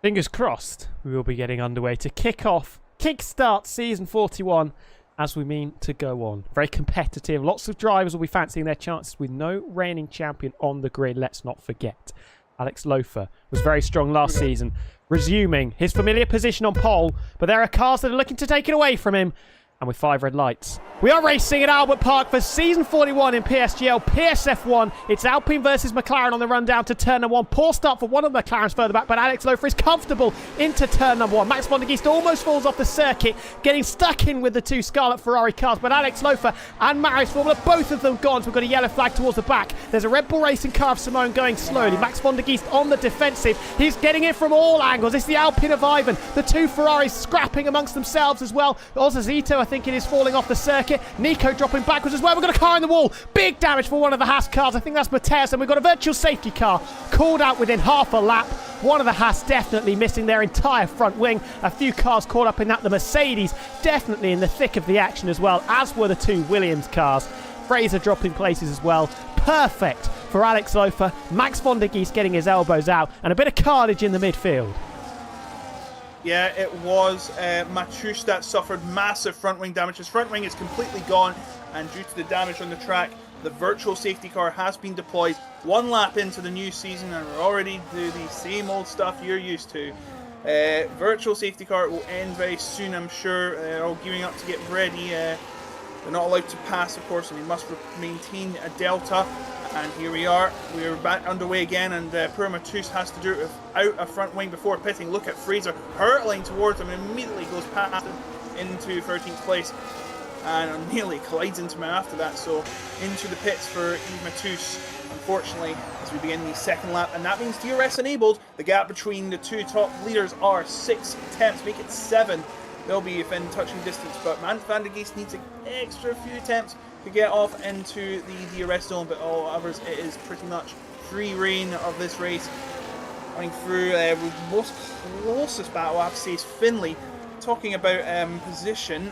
Fingers crossed, we will be getting underway to kickstart season 41 as we mean to go on. Very competitive, lots of drivers will be fancying their chances with no reigning champion on the grid, let's not forget. Alex Lofer was very strong last season, resuming his familiar position on pole, but there are cars that are looking to take it away from him. And with 5 red lights, we are racing at Albert Park for season 41 in PSGL PSF1. It's Alpine versus McLaren on the run down to turn number 1. Poor start for one of the McLarens further back, but Alex Lofer is comfortable into turn number 1. Max von der Geest almost falls off the circuit, getting stuck in with the 2 Scarlet Ferrari cars, but Alex Lofer and Marius Formula, both of them gone, so we've got a yellow flag towards the back. There's a Red Bull Racing car of Simone going slowly. Max von der Geest on the defensive. He's getting it from all angles. It's the Alpine of Ivan. The 2 Ferraris scrapping amongst themselves as well. Ozazito, I think it is, falling off the circuit. Nico dropping backwards as well. We've got a car in the wall. Big damage for one of the Haas cars. I think that's Mateus. And we've got a virtual safety car called out within half a lap. One of the Haas definitely missing their entire front wing. A few cars caught up in that. The Mercedes definitely in the thick of the action as well, as were the two Williams cars. Fraser dropping places as well. Perfect for Alex Lofer. Max von der Gies getting his elbows out, and a bit of carnage in the midfield. Yeah, it was Mathieu that suffered massive front wing damage. His front wing is completely gone, and due to the damage on the track, the virtual safety car has been deployed. One lap into the new season, and we're already doing the same old stuff you're used to. Virtual safety car will end very soon, I'm sure. They're all gearing up to get ready. They're not allowed to pass, of course, and they must maintain a delta. And here we are. We're back underway again, and poor Mathieu has to do it without a front wing before pitting. Look at Fraser hurtling towards him and immediately goes past him into 13th place. And nearly collides into him after that. So into the pits for Yves Mathieu, unfortunately, as we begin the second lap. And that means DRS enabled. The gap between the two top leaders are 6 attempts, make it 7. They'll be within touching distance, but Max van der Gies needs an extra few attempts to get off into the DRS zone, but all others, it is pretty much free reign of this race. Running through with most closest battle, I have to say, is Finley. Talking about position,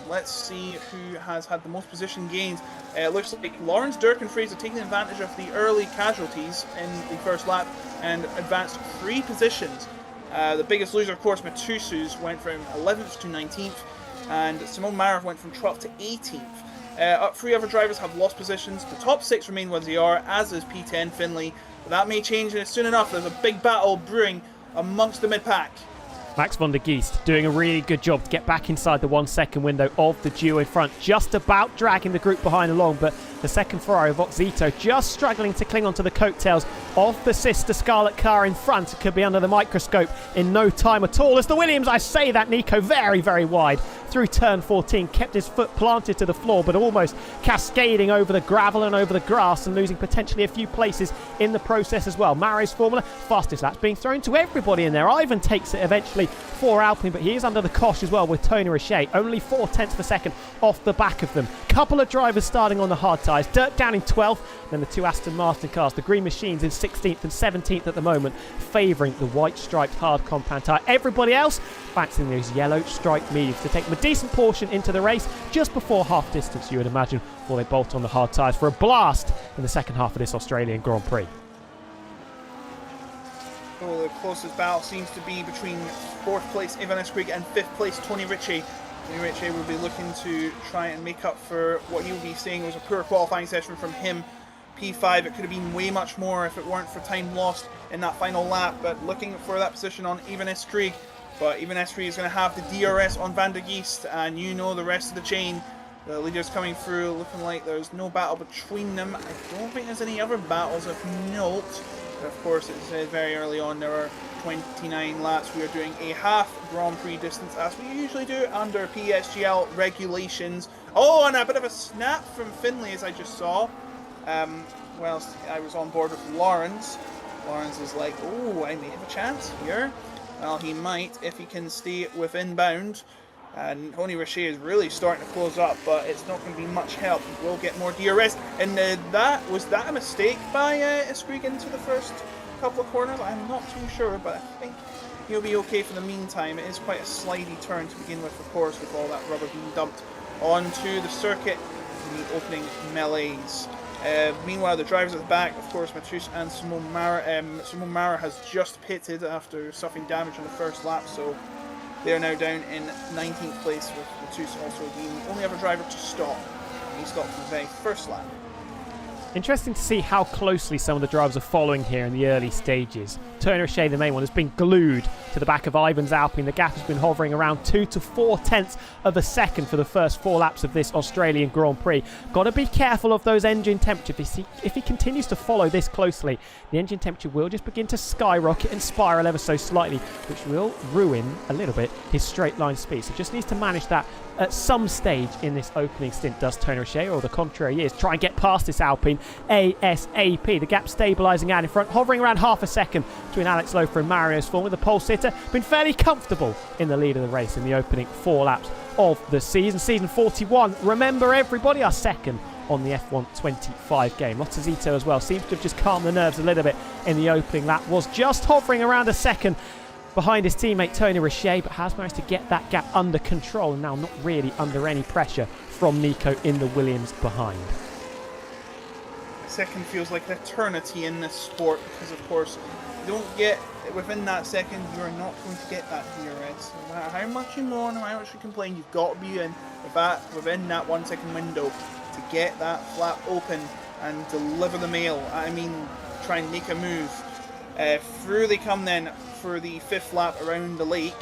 let's see who has had the most position gains. It looks like Lawrence, Dirk and Fraser taking advantage of the early casualties in the first lap and advanced 3 positions. The biggest loser, of course, Mathieu, went from 11th to 19th, and Simone Mara went from 12th to 18th. 3 other drivers have lost positions. The top 6 remain where they are, as is P10 Finley. But that may change soon enough. There's a big battle brewing amongst the mid-pack. Max von der Gies doing a really good job to get back inside the 1 second window of the duo in front, just about dragging the group behind along, but the second Ferrari of Oxito just struggling to cling onto the coattails of the sister Scarlet car in front. It could be under the microscope in no time at all, as the Williams, I say that, Nico, very, very wide through turn 14, kept his foot planted to the floor, but almost cascading over the gravel and over the grass and losing potentially a few places in the process as well. Mario's Formula, fastest laps being thrown to everybody in there. Ivan takes it eventually for Alpine, but he is under the cosh as well with Tony Richet, only 4/10 of a second off the back of them. Couple of drivers starting on the hard tyres. Dirk down in 12th, then the 2 Aston Martin cars, the Green Machines in 16th and 17th at the moment, favouring the white striped hard compound tyre. Everybody else fancying those yellow striped mediums to take them a decent portion into the race just before half distance, you would imagine, before they bolt on the hard tyres for a blast in the second half of this Australian Grand Prix. Well, the closest battle seems to be between 4th place Ivan Eskrig and 5th place Tony Ritchie. Tony Ritchie will be looking to try and make up for what he will be saying was a poor qualifying session from him. P5, it could have been way much more if it weren't for time lost in that final lap, but looking for that position on Ivan Eskrig. But Ivan Eskrig is going to have the DRS on Van der Gies, and you know the rest of the chain. The leaders coming through, looking like there's no battle between them. I don't think there's any other battles of note. But of course, it's very early on. There are 29 laps. We are doing a half Grand Prix distance, as we usually do under PSGL regulations. Oh, and a bit of a snap from Finley, as I just saw. Well, I was on board with Lawrence. Lawrence is like, oh, I may have a chance here. Well, he might if he can stay within bound. And Tony Richet is really starting to close up, but it's not going to be much help. We'll get more DRS. And was that a mistake by Eskrig into the first couple of corners? I'm not too sure, but I think he'll be okay for the meantime. It is quite a slidey turn to begin with, of course, with all that rubber being dumped onto the circuit in the opening melees. Meanwhile, the drivers at the back, of course, Mathieu and Simone Mara. Simone Mara has just pitted after suffering damage on the first lap, so they are now down in 19th place, with Mathieu also being the only other driver to stop. He stopped for the very first lap. Interesting to see how closely some of the drivers are following here in the early stages. Tony Richet, the main one, has been glued to the back of Ivan's Alpine. The gap has been hovering around 2 to 4/10 of a second for the first 4 laps of this Australian Grand Prix. Got to be careful of those engine temperatures. If he continues to follow this closely, the engine temperature will just begin to skyrocket and spiral ever so slightly, which will ruin a little bit his straight line speed. So just needs to manage that at some stage in this opening stint. Does Tony Richet, or the contrary he is, try and get past this Alpine ASAP. The gap stabilising out in front, hovering around half a second between Alex Lofer and Mario's form, with the pole sitter been fairly comfortable in the lead of the race in the opening 4 laps of the season. Season 41, remember everybody, our second on the F125 game. Lotazito as well seems to have just calmed the nerves a little bit in the opening lap. Was just hovering around a second behind his teammate Tony Richet, but has managed to get that gap under control and now not really under any pressure from Nico in the Williams behind. A second feels like an eternity in this sport because, of course, you don't get within that second. You are not going to get that DRS. No matter how much you moan, no matter how much you complain, you've got to be in within that 1 second window to get that flap open and deliver the mail. I mean, try and make a move. Through they come then for the 5th lap around the lake,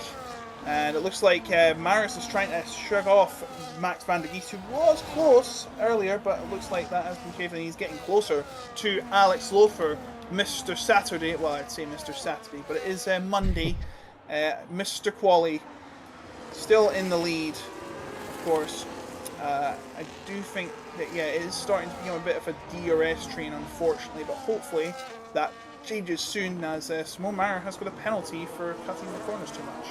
and it looks like Maris is trying to shrug off Max van der Geest, who was close earlier, but it looks like that has been caved and he's getting closer to Alex Lofer, Mr. Saturday. Well, I'd say Mr. Saturday, but it is Monday. Mr. Quali still in the lead, of course. I do think that, yeah, it is starting to become a bit of a DRS train, unfortunately, but hopefully that changes soon, as Simone Mara has got a penalty for cutting the corners too much.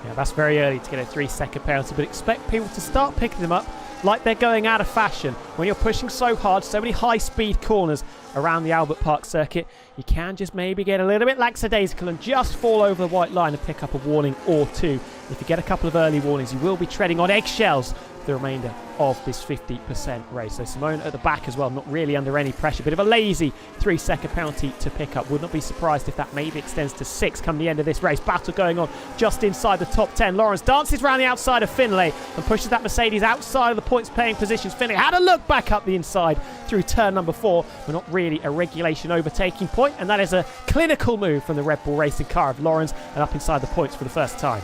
Yeah, that's very early to get a 3-second penalty, but expect people to start picking them up like they're going out of fashion. When you're pushing so hard, so many high-speed corners around the Albert Park circuit, you can just maybe get a little bit lackadaisical and just fall over the white line and pick up a warning or two. If you get a couple of early warnings, you will be treading on eggshells the remainder of this 50% race. So Simone at the back as well, not really under any pressure. Bit of a lazy 3-second penalty to pick up. Would not be surprised if that maybe extends to 6 come the end of this race. Battle going on just inside the top 10. Lawrence dances around the outside of Finlay and pushes that Mercedes outside of the points paying positions. Finlay had a look back up the inside through turn number 4, but not really a regulation overtaking point, and that is a clinical move from the Red Bull Racing car of Lawrence and up inside the points for the first time.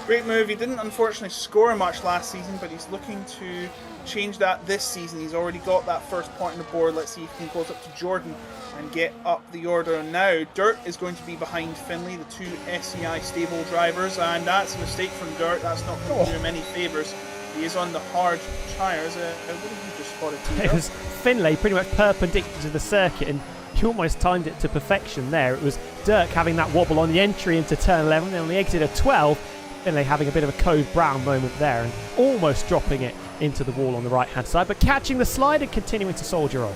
Great move. He didn't unfortunately score much last season, but he's looking to change that this season. He's already got that first point on the board. Let's see if he can close up to Jordan and get up the order. Now, Dirt is going to be behind Finlay, the 2 SCI stable drivers, and that's a mistake from Dirt. That's not going to do him any favours. He is on the hard tyres. What have you just spotted? It was Finlay pretty much perpendicular to the circuit, and he almost timed it to perfection there. It was Dirk having that wobble on the entry into turn 11, then on the exit of 12, Finlay having a bit of a Code Brown moment there and almost dropping it into the wall on the right-hand side, but catching the slide and continuing to soldier on.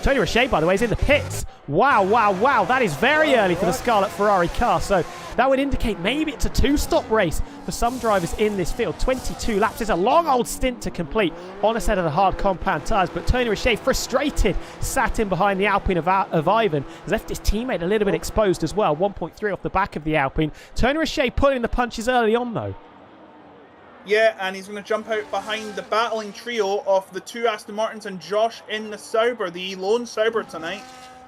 Tony Richet, by the way, is in the pits. Wow, wow, wow. That is very early for the Scarlet Ferrari car. So that would indicate maybe it's a 2-stop race for some drivers in this field. 22 laps is a long old stint to complete on a set of the hard compound tyres. But Tony Richet, frustrated, sat in behind the Alpine of Ivan. Has left his teammate a little bit exposed as well. 1.3 off the back of the Alpine. Tony Richet pulling the punches early on, though. Yeah, and he's going to jump out behind the battling trio of the 2 Aston Martins and Josh in the Sauber, the lone Sauber tonight.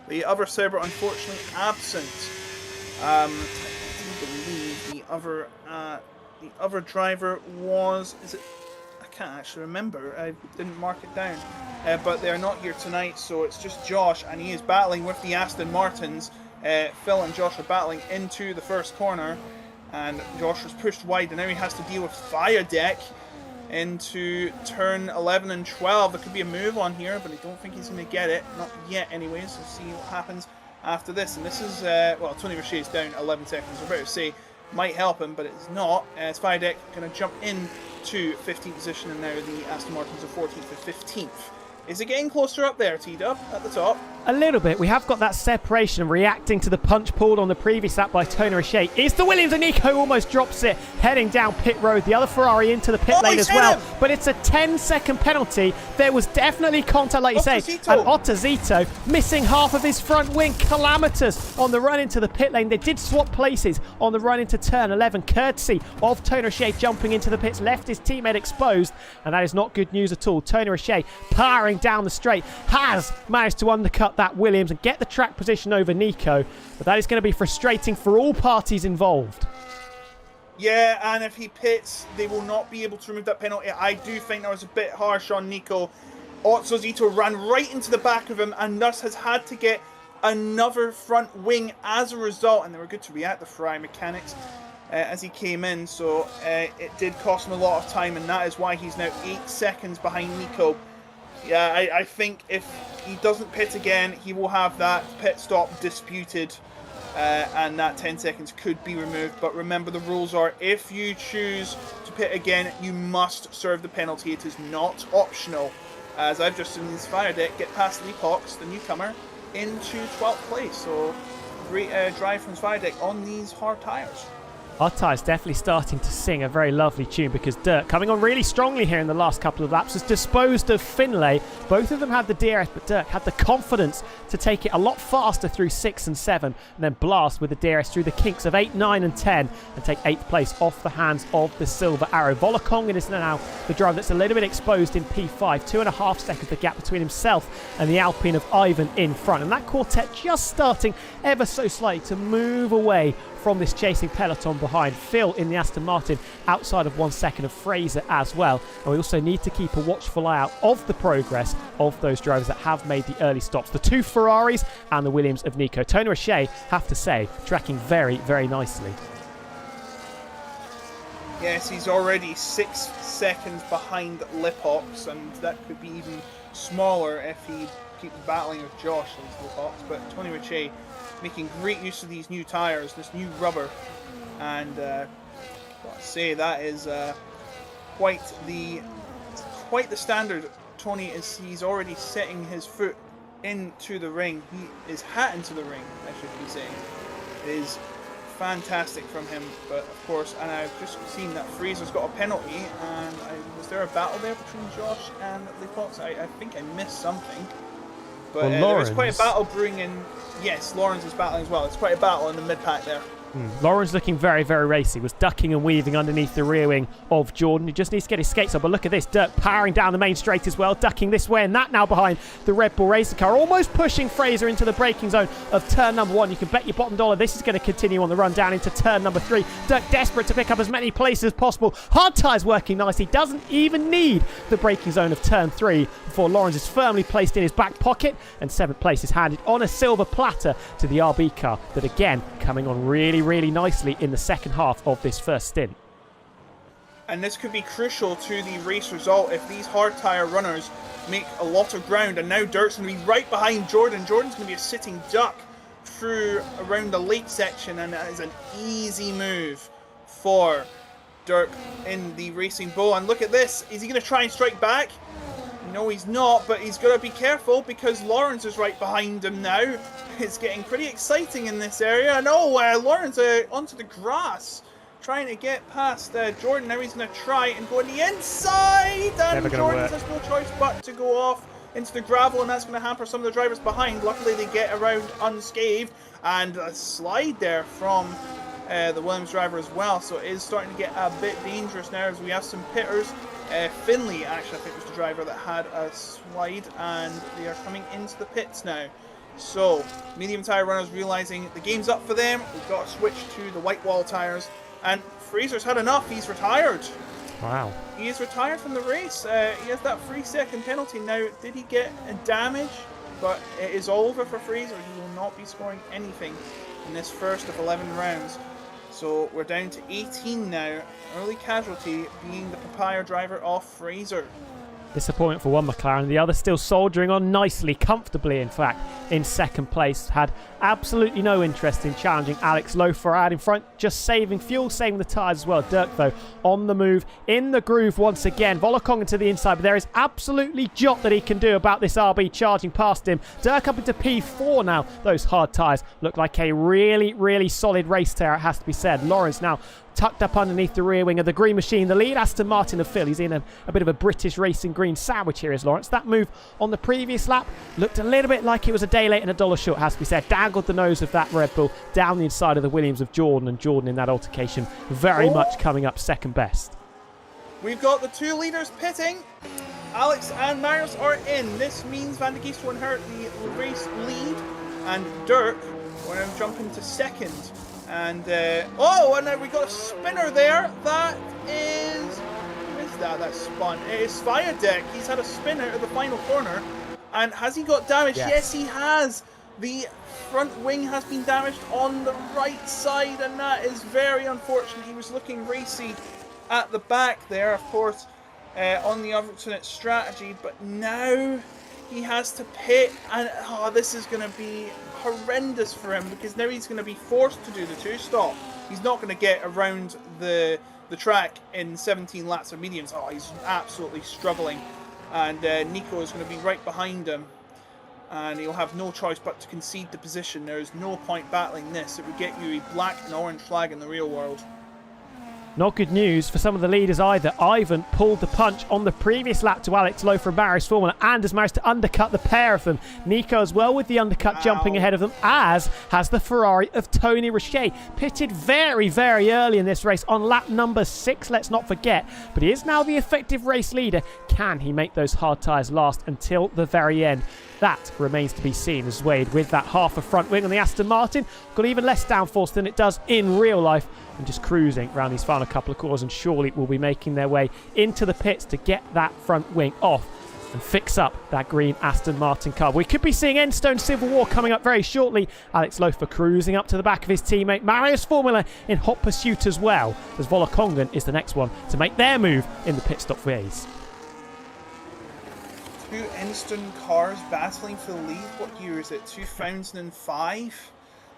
The other Sauber, unfortunately, absent. I do believe the other driver was... Is it? I can't actually remember. I didn't mark it down. But they're not here tonight, so it's just Josh, and he is battling with the Aston Martins. Phil and Josh are battling into the first corner. And Josh was pushed wide, and now he has to deal with Fire Deck into turn 11 and 12. There could be a move on here, but I don't think he's going to get it. Not yet, anyways. We'll see what happens after this. And this is, well, Tony Richet is down 11 seconds. We're about to say might help him, but it's not. As Fire Deck going to jump in to 15th position, and now the Aston Martins are 14th and 15th. Is it getting closer up there, T-Dub, at the top? A little bit. We have got that separation and reacting to the punch pulled on the previous lap by Tony Richet. It's the Williams, and Nico almost drops it, heading down pit road. The other Ferrari into the pit lane as well. But it's a 10-second penalty. There was definitely contact, like you say. And Ottazito missing half of his front wing. Calamitous on the run into the pit lane. They did swap places on the run into turn 11. Courtesy of Tony Richet jumping into the pits, left his teammate exposed. And that is not good news at all. Tony Richet powering down the straight, has managed to undercut that Williams and get the track position over Nico, but that is going to be frustrating for all parties involved. Yeah, and if he pits, they will not be able to remove that penalty. I do think that was a bit harsh on Nico. Ottazito ran right into the back of him and thus has had to get another front wing as a result, and they were good to react, the Ferrari mechanics, as he came in, so it did cost him a lot of time, and that is why he's now 8 seconds behind Nico. Yeah, I think if he doesn't pit again, he will have that pit stop disputed, and that 10 seconds could be removed. But remember, the rules are if you choose to pit again, you must serve the penalty. It is not optional. As I've just seen this fire deck get past Leapox, the newcomer, into 12th place. So great drive from fire deck on these hard tyres. Our tyre's definitely starting to sing a very lovely tune because Dirk, coming on really strongly here in the last couple of laps, has disposed of Finlay. Both of them had the DRS, but Dirk had the confidence to take it a lot faster through 6 and 7, and then blast with the DRS through the kinks of 8, 9 and 10 and take 8th place off the hands of the Silver Arrow. Volokongen is now the driver that's a little bit exposed in P5. 2.5 seconds the gap between himself and the Alpine of Ivan in front. And that quartet just starting ever so slightly to move away from this chasing peloton behind. Phil in the Aston Martin outside of 1 second of Fraser as well. And we also need to keep a watchful eye out of the progress of those drivers that have made the early stops. The 2 Ferraris and the Williams of Nico. Tony Roche, have to say, tracking very, very nicely. Yes, he's already 6 seconds behind Lipox, and that could be even smaller if he keeps battling with Josh as Lipox. But Tony Roche making great use of these new tyres, this new rubber, and I've got to say that is quite the standard. Tony he's already setting his foot into the ring. He is hat into the ring, I should be saying. It is fantastic from him, but of course, and I've just seen that Fraser's got a penalty, and was there a battle there between Josh and Leapox? I think I missed something. But there is quite a battle brewing in. Yes, Lawrence is battling as well. It's quite a battle in the mid-pack there. Lawrence looking very, very racy. Was ducking and weaving underneath the rear wing of Jordan. He just needs to get his skates up. But look at this. Dirk powering down the main straight as well. Ducking this way and that now behind the Red Bull Racer car. Almost pushing Fraser into the braking zone of turn number 1. You can bet your bottom dollar this is going to continue on the run down into turn number 3. Dirk desperate to pick up as many places as possible. Hard tyres working nicely. Doesn't even need the braking zone of turn 3 before Lawrence is firmly placed in his back pocket. And 7th place is handed on a silver platter to the RB car. That again coming on really, really nicely in the second half of this first stint. And this could be crucial to the race result if these hard tyre runners make a lot of ground. And now Dirk's going to be right behind Jordan. Jordan's going to be a sitting duck through around the late section, and that is an easy move for Dirk in the Racing Bull. And look at this. Is he going to try and strike back? No, he's not, but he's got to be careful because Lawrence is right behind him now. It's getting pretty exciting in this area. And Lawrence onto the grass, trying to get past Jordan. Now he's going to try and go on the inside, and Jordan has no choice but to go off into the gravel, and that's going to hamper some of the drivers behind. Luckily, they get around unscathed, and a slide there from the Williams driver as well. So it is starting to get a bit dangerous now as we have some pitters. Finley, actually, I think was the driver that had a slide, and they are coming into the pits now. So, medium tyre runners realising the game's up for them. We've got to switch to the white wall tyres. And Fraser's had enough. He's retired. Wow. He is retired from the race. He has that 3-second penalty. Now, did he get a damage? But it is over for Fraser. He will not be scoring anything in this first of 11 rounds. So we're down to 18 now. Early casualty being the Papaya driver off Fraser. Disappointment for one McLaren. The other still soldiering on nicely, comfortably in fact, in second place. Had absolutely no interest in challenging Alex Lofarad in front, just saving fuel, saving the tyres as well. Dirk, though, on the move, in the groove once again. Volokongen to the inside, but there is absolutely jot that he can do about this RB charging past him. Dirk up into P4 now. Those hard tyres look like a really, really solid race tear, it has to be said. Lawrence now tucked up underneath the rear wing of the Green Machine. The lead, Aston Martin of Phil. He's in a bit of a British racing green sandwich here is Lawrence. That move on the previous lap looked a little bit like it was a day late and a dollar short, has to be said. Dangled the nose of that Red Bull down the inside of the Williams of Jordan, and Jordan in that altercation very much coming up second best. We've got the 2 leaders pitting. Alex and Marius are in. This means Van de Geest will inherit the race lead, and Dirk will now jump into second. And and we got a spinner there. That is, what is that? That spun. It is Sviadek. He's had a spinner at the final corner, and has he got damage? Yes, he has. The front wing has been damaged on the right side, and that is very unfortunate. He was looking racy at the back there, of course, on the alternate strategy, but now he has to pit, and this is going to be horrendous for him because now he's going to be forced to do the 2-stop. He's not going to get around the the track in 17 laps of mediums. Oh, he's absolutely struggling. And Nico is going to be right behind him. And he'll have no choice but to concede the position. There is no point battling this. It would get you a black and orange flag in the real world. Not good news for some of the leaders either. Ivan pulled the punch on the previous lap to Alex Lowe from Marius Formula and has managed to undercut the pair of them. Nico as well with the undercut jumping ahead of them, as has the Ferrari of Tony Richet. Pitted very, very early in this race on lap number 6, let's not forget. But he is now the effective race leader. Can he make those hard tyres last until the very end? That remains to be seen, as Wade, with that half a front wing on the Aston Martin, got even less downforce than it does in real life, and just cruising around these final couple of corners, and surely will be making their way into the pits to get that front wing off and fix up that green Aston Martin car. We could be seeing Endstone Civil War coming up very shortly. Alex Lowe cruising up to the back of his teammate Marius Formula in hot pursuit as well, as Volakongan is the next one to make their move in the pit stop phase. Two Enston cars battling for the lead. What year is it? 2005?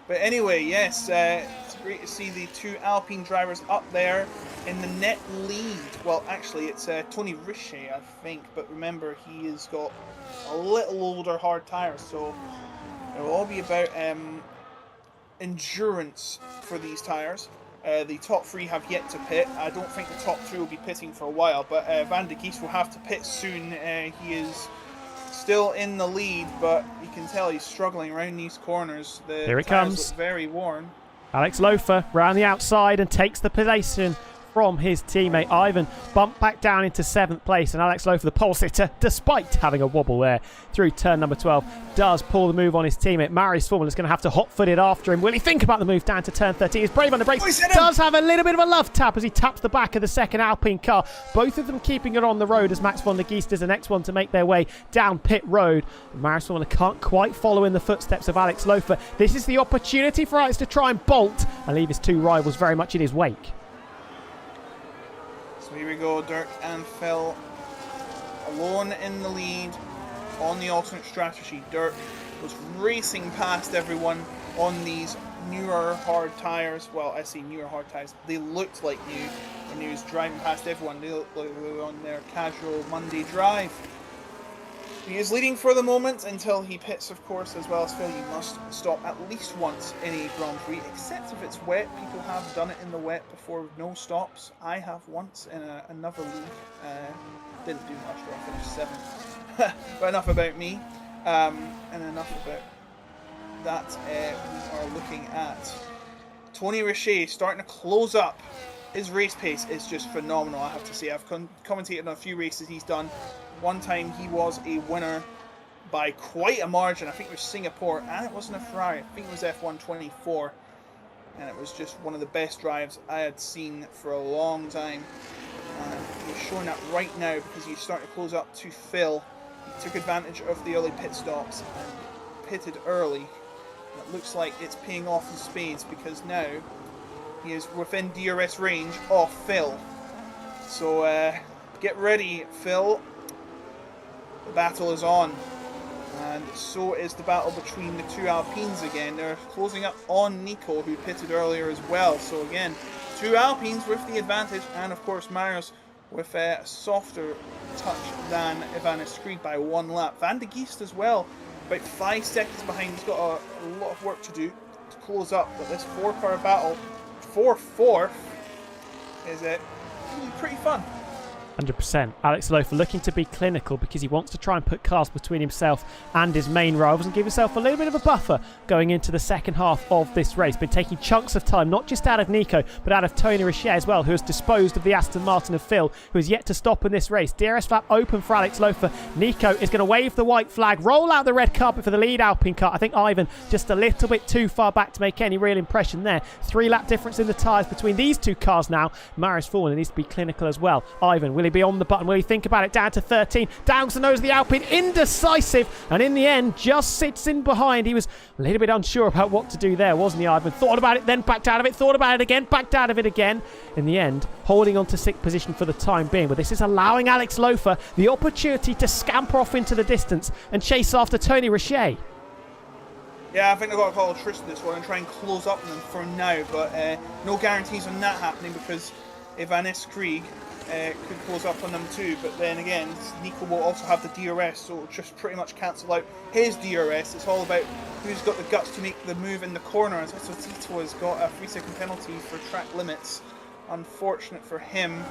But anyway, yes, it's great to see the two Alpine drivers up there in the net lead. Well, actually, it's Tony Richet, I think. But remember, he has got a little older hard tyres, so it will all be about endurance for these tyres. The top 3 have yet to pit. I don't think the top 3 will be pitting for a while, but Van de Gies will have to pit soon. He is still in the lead, but you can tell he's struggling around these corners. The Here it tyres comes. look very worn. Alex Lowe round the outside and takes the position from his teammate Ivan. Bumped back down into 7th place, and Alex Lowe, the pole sitter, despite having a wobble there through turn number 12, does pull the move on his teammate. Marius Formula is going to have to hot-foot it after him. Will he think about the move down to turn 13? He's brave on the brakes. Does have a little bit of a love tap as he taps the back of the second Alpine car. Both of them keeping it on the road as Max von der Geest is the next one to make their way down pit road. Marius Formula can't quite follow in the footsteps of Alex Lowe. This is the opportunity for Alex to try and bolt and leave his two rivals very much in his wake. So here we go, Dirk and Phil alone in the lead on the alternate strategy. Dirk was racing past everyone on these newer hard tyres. Well, I say newer hard tyres. They looked like new when he was driving past everyone. They looked like they were on their casual Monday drive. He is leading for the moment until he pits, of course, as well as Phil. You must stop at least once in a Grand Prix, except if it's wet. People have done it in the wet before with no stops. I have once in another league. Didn't do much, though. I finished 7th. But enough about me, and enough about that. We are looking at Tony Richet starting to close up. His race pace is just phenomenal, I have to say. I've commentated on a few races he's done. One time he was a winner by quite a margin. I think it was Singapore, and it wasn't a Ferrari. I think it was F124. And it was just one of the best drives I had seen for a long time. And he's showing that right now because he's starting to close up to Phil. He took advantage of the early pit stops and pitted early. And it looks like it's paying off in spades because now he is within DRS range of Phil. So get ready, Phil. The battle is on, and so is the battle between the two Alpines again. They're closing up on Nico, who pitted earlier as well. So again, two Alpines with the advantage, and of course Marius with a softer touch than Ivanis Creed by 1 lap. Van de Geest as well, about 5 seconds behind. He's got a lot of work to do to close up, but this 4-car battle for 4th is pretty fun. 100%. Alex Lowe looking to be clinical because he wants to try and put cars between himself and his main rivals and give himself a little bit of a buffer going into the second half of this race. Been taking chunks of time, not just out of Nico, but out of Tony Richet as well, who has disposed of the Aston Martin of Phil, who has yet to stop in this race. DRS flap open for Alex Lowe. Nico is going to wave the white flag, roll out the red carpet for the lead Alpine car. I think Ivan just a little bit too far back to make any real impression there. 3-lap difference in the tyres between these two cars now. Marius Formula needs to be clinical as well. Ivan, will he be on the button? Will he think about it? Down to 13. Down to the nose of the Alpine. Indecisive. And in the end, just sits in behind. He was a little bit unsure about what to do there, wasn't he, Ivan? Thought about it, then backed out of it. Thought about it again, backed out of it again. In the end, holding on to 6th position for the time being. But this is allowing Alex Lowe the opportunity to scamper off into the distance and chase after Tony Richet. Yeah, I think I've got to call Tristan this one and try and close up on them for now, but no guarantees on that happening because Ivanis Krieg could close up on them too, but then again, Nico will also have the DRS, so it'll just pretty much cancel out his DRS. It's all about who's got the guts to make the move in the corner, as also Tito has got a 3-second penalty for track limits. Unfortunate for him.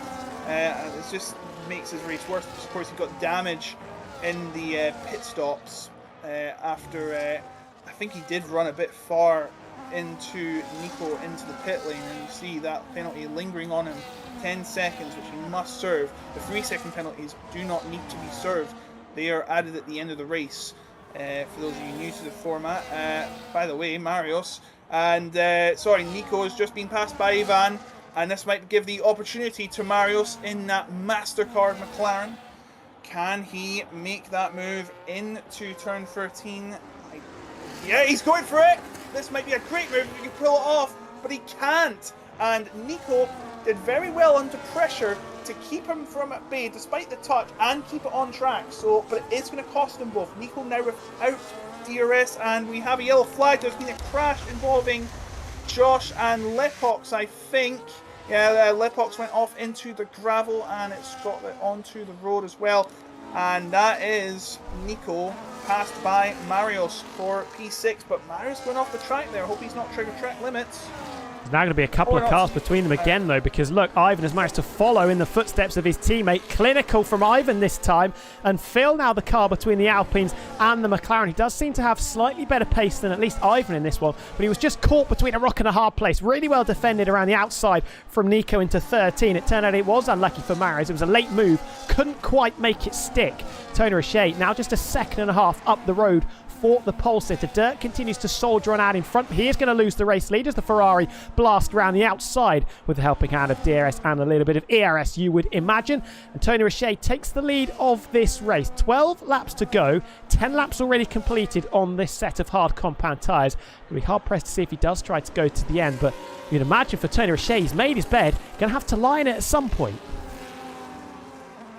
It just makes his race worse. Of course, he got damage in the pit stops after I think he did run a bit far into Nico into the pit lane, and you see that penalty lingering on him. 10 seconds, which he must serve. The 3-second penalties do not need to be served. They are added at the end of the race. For those of you new to the format, by the way, Marius and Nico has just been passed by Ivan, and this might give the opportunity to Marius in that MasterCard McLaren. Can he make that move into turn 13? Yeah, he's going for it. This might be a great move if he can pull it off, but he can't. And Nico did very well under pressure to keep him from at bay despite the touch and keep it on track. So, but it is going to cost them both. Nico now without DRS, and we have a yellow flag. There's been a crash involving Josh and Lepox, I think. Yeah, Lepox went off into the gravel and it's got it onto the road as well. And that is Nico passed by Marius for P6, but Marius went off the track there. I hope he's not triggered track limits. There's now going to be a couple of cars between them again, though, because look, Ivan has managed to follow in the footsteps of his teammate. Clinical from Ivan this time, and Phil now the car between the Alpines and the McLaren. He does seem to have slightly better pace than at least Ivan in this one, but he was just caught between a rock and a hard place. Really well defended around the outside from Nico into 13. It turned out it was unlucky for Marius. It was a late move, couldn't quite make it stick. Tony Richet now just a second and a half up the road for the pole sitter. Dirk continues to soldier on out in front. He is going to lose the race lead as the Ferrari blast around the outside with the helping hand of DRS and a little bit of ERS, you would imagine. And Tony Richet takes the lead of this race. 12 laps to go. 10 laps already completed on this set of hard compound tyres. It'll be hard pressed to see if he does try to go to the end, but you'd imagine for Tony Richet, he's made his bed. Going to have to lie in it at some point.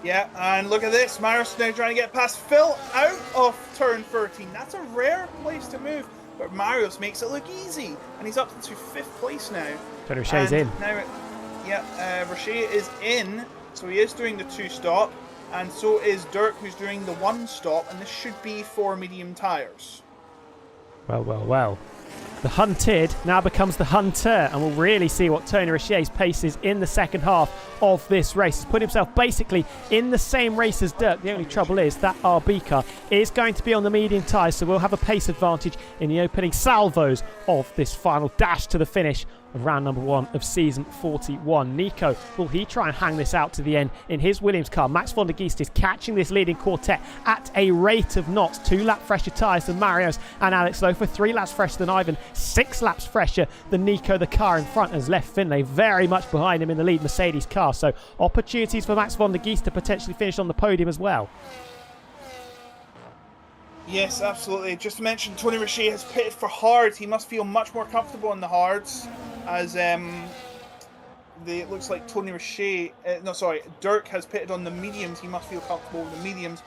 Yeah, and look at this. Marius now trying to get past Phil out of turn 13. That's a rare place to move, but Marius makes it look easy, and he's up to 5th place now. Tony Richet's in. Now, Richet is in, so he is doing the 2-stop, and so is Dirk, who's doing the 1-stop, and this should be for medium tyres. Well, well, well. The hunted now becomes the hunter, and we'll really see what Tony Richet's pace is in the second half of this race. He's put himself basically in the same race as Dirk. The only trouble is that RB car is going to be on the medium tyres, so we'll have a pace advantage in the opening salvos of this final dash to the finish of round number 1 of season 41. Nico, will he try and hang this out to the end in his Williams car? Max von der Geest is catching this leading quartet at a rate of knots. 2 lap fresher tyres than Marius and Alex Lofer, 3 laps fresher than Ivan, 6 laps fresher than Nico. The car in front has left Finlay very much behind him in the lead Mercedes car, so opportunities for Max von der Geest to potentially finish on the podium as well. Yes, absolutely. Just to mention, Tony Richet has pitted for hards. He must feel much more comfortable in the hards, as it looks like Tony Richet, Dirk has pitted on the mediums. He must feel comfortable with the mediums,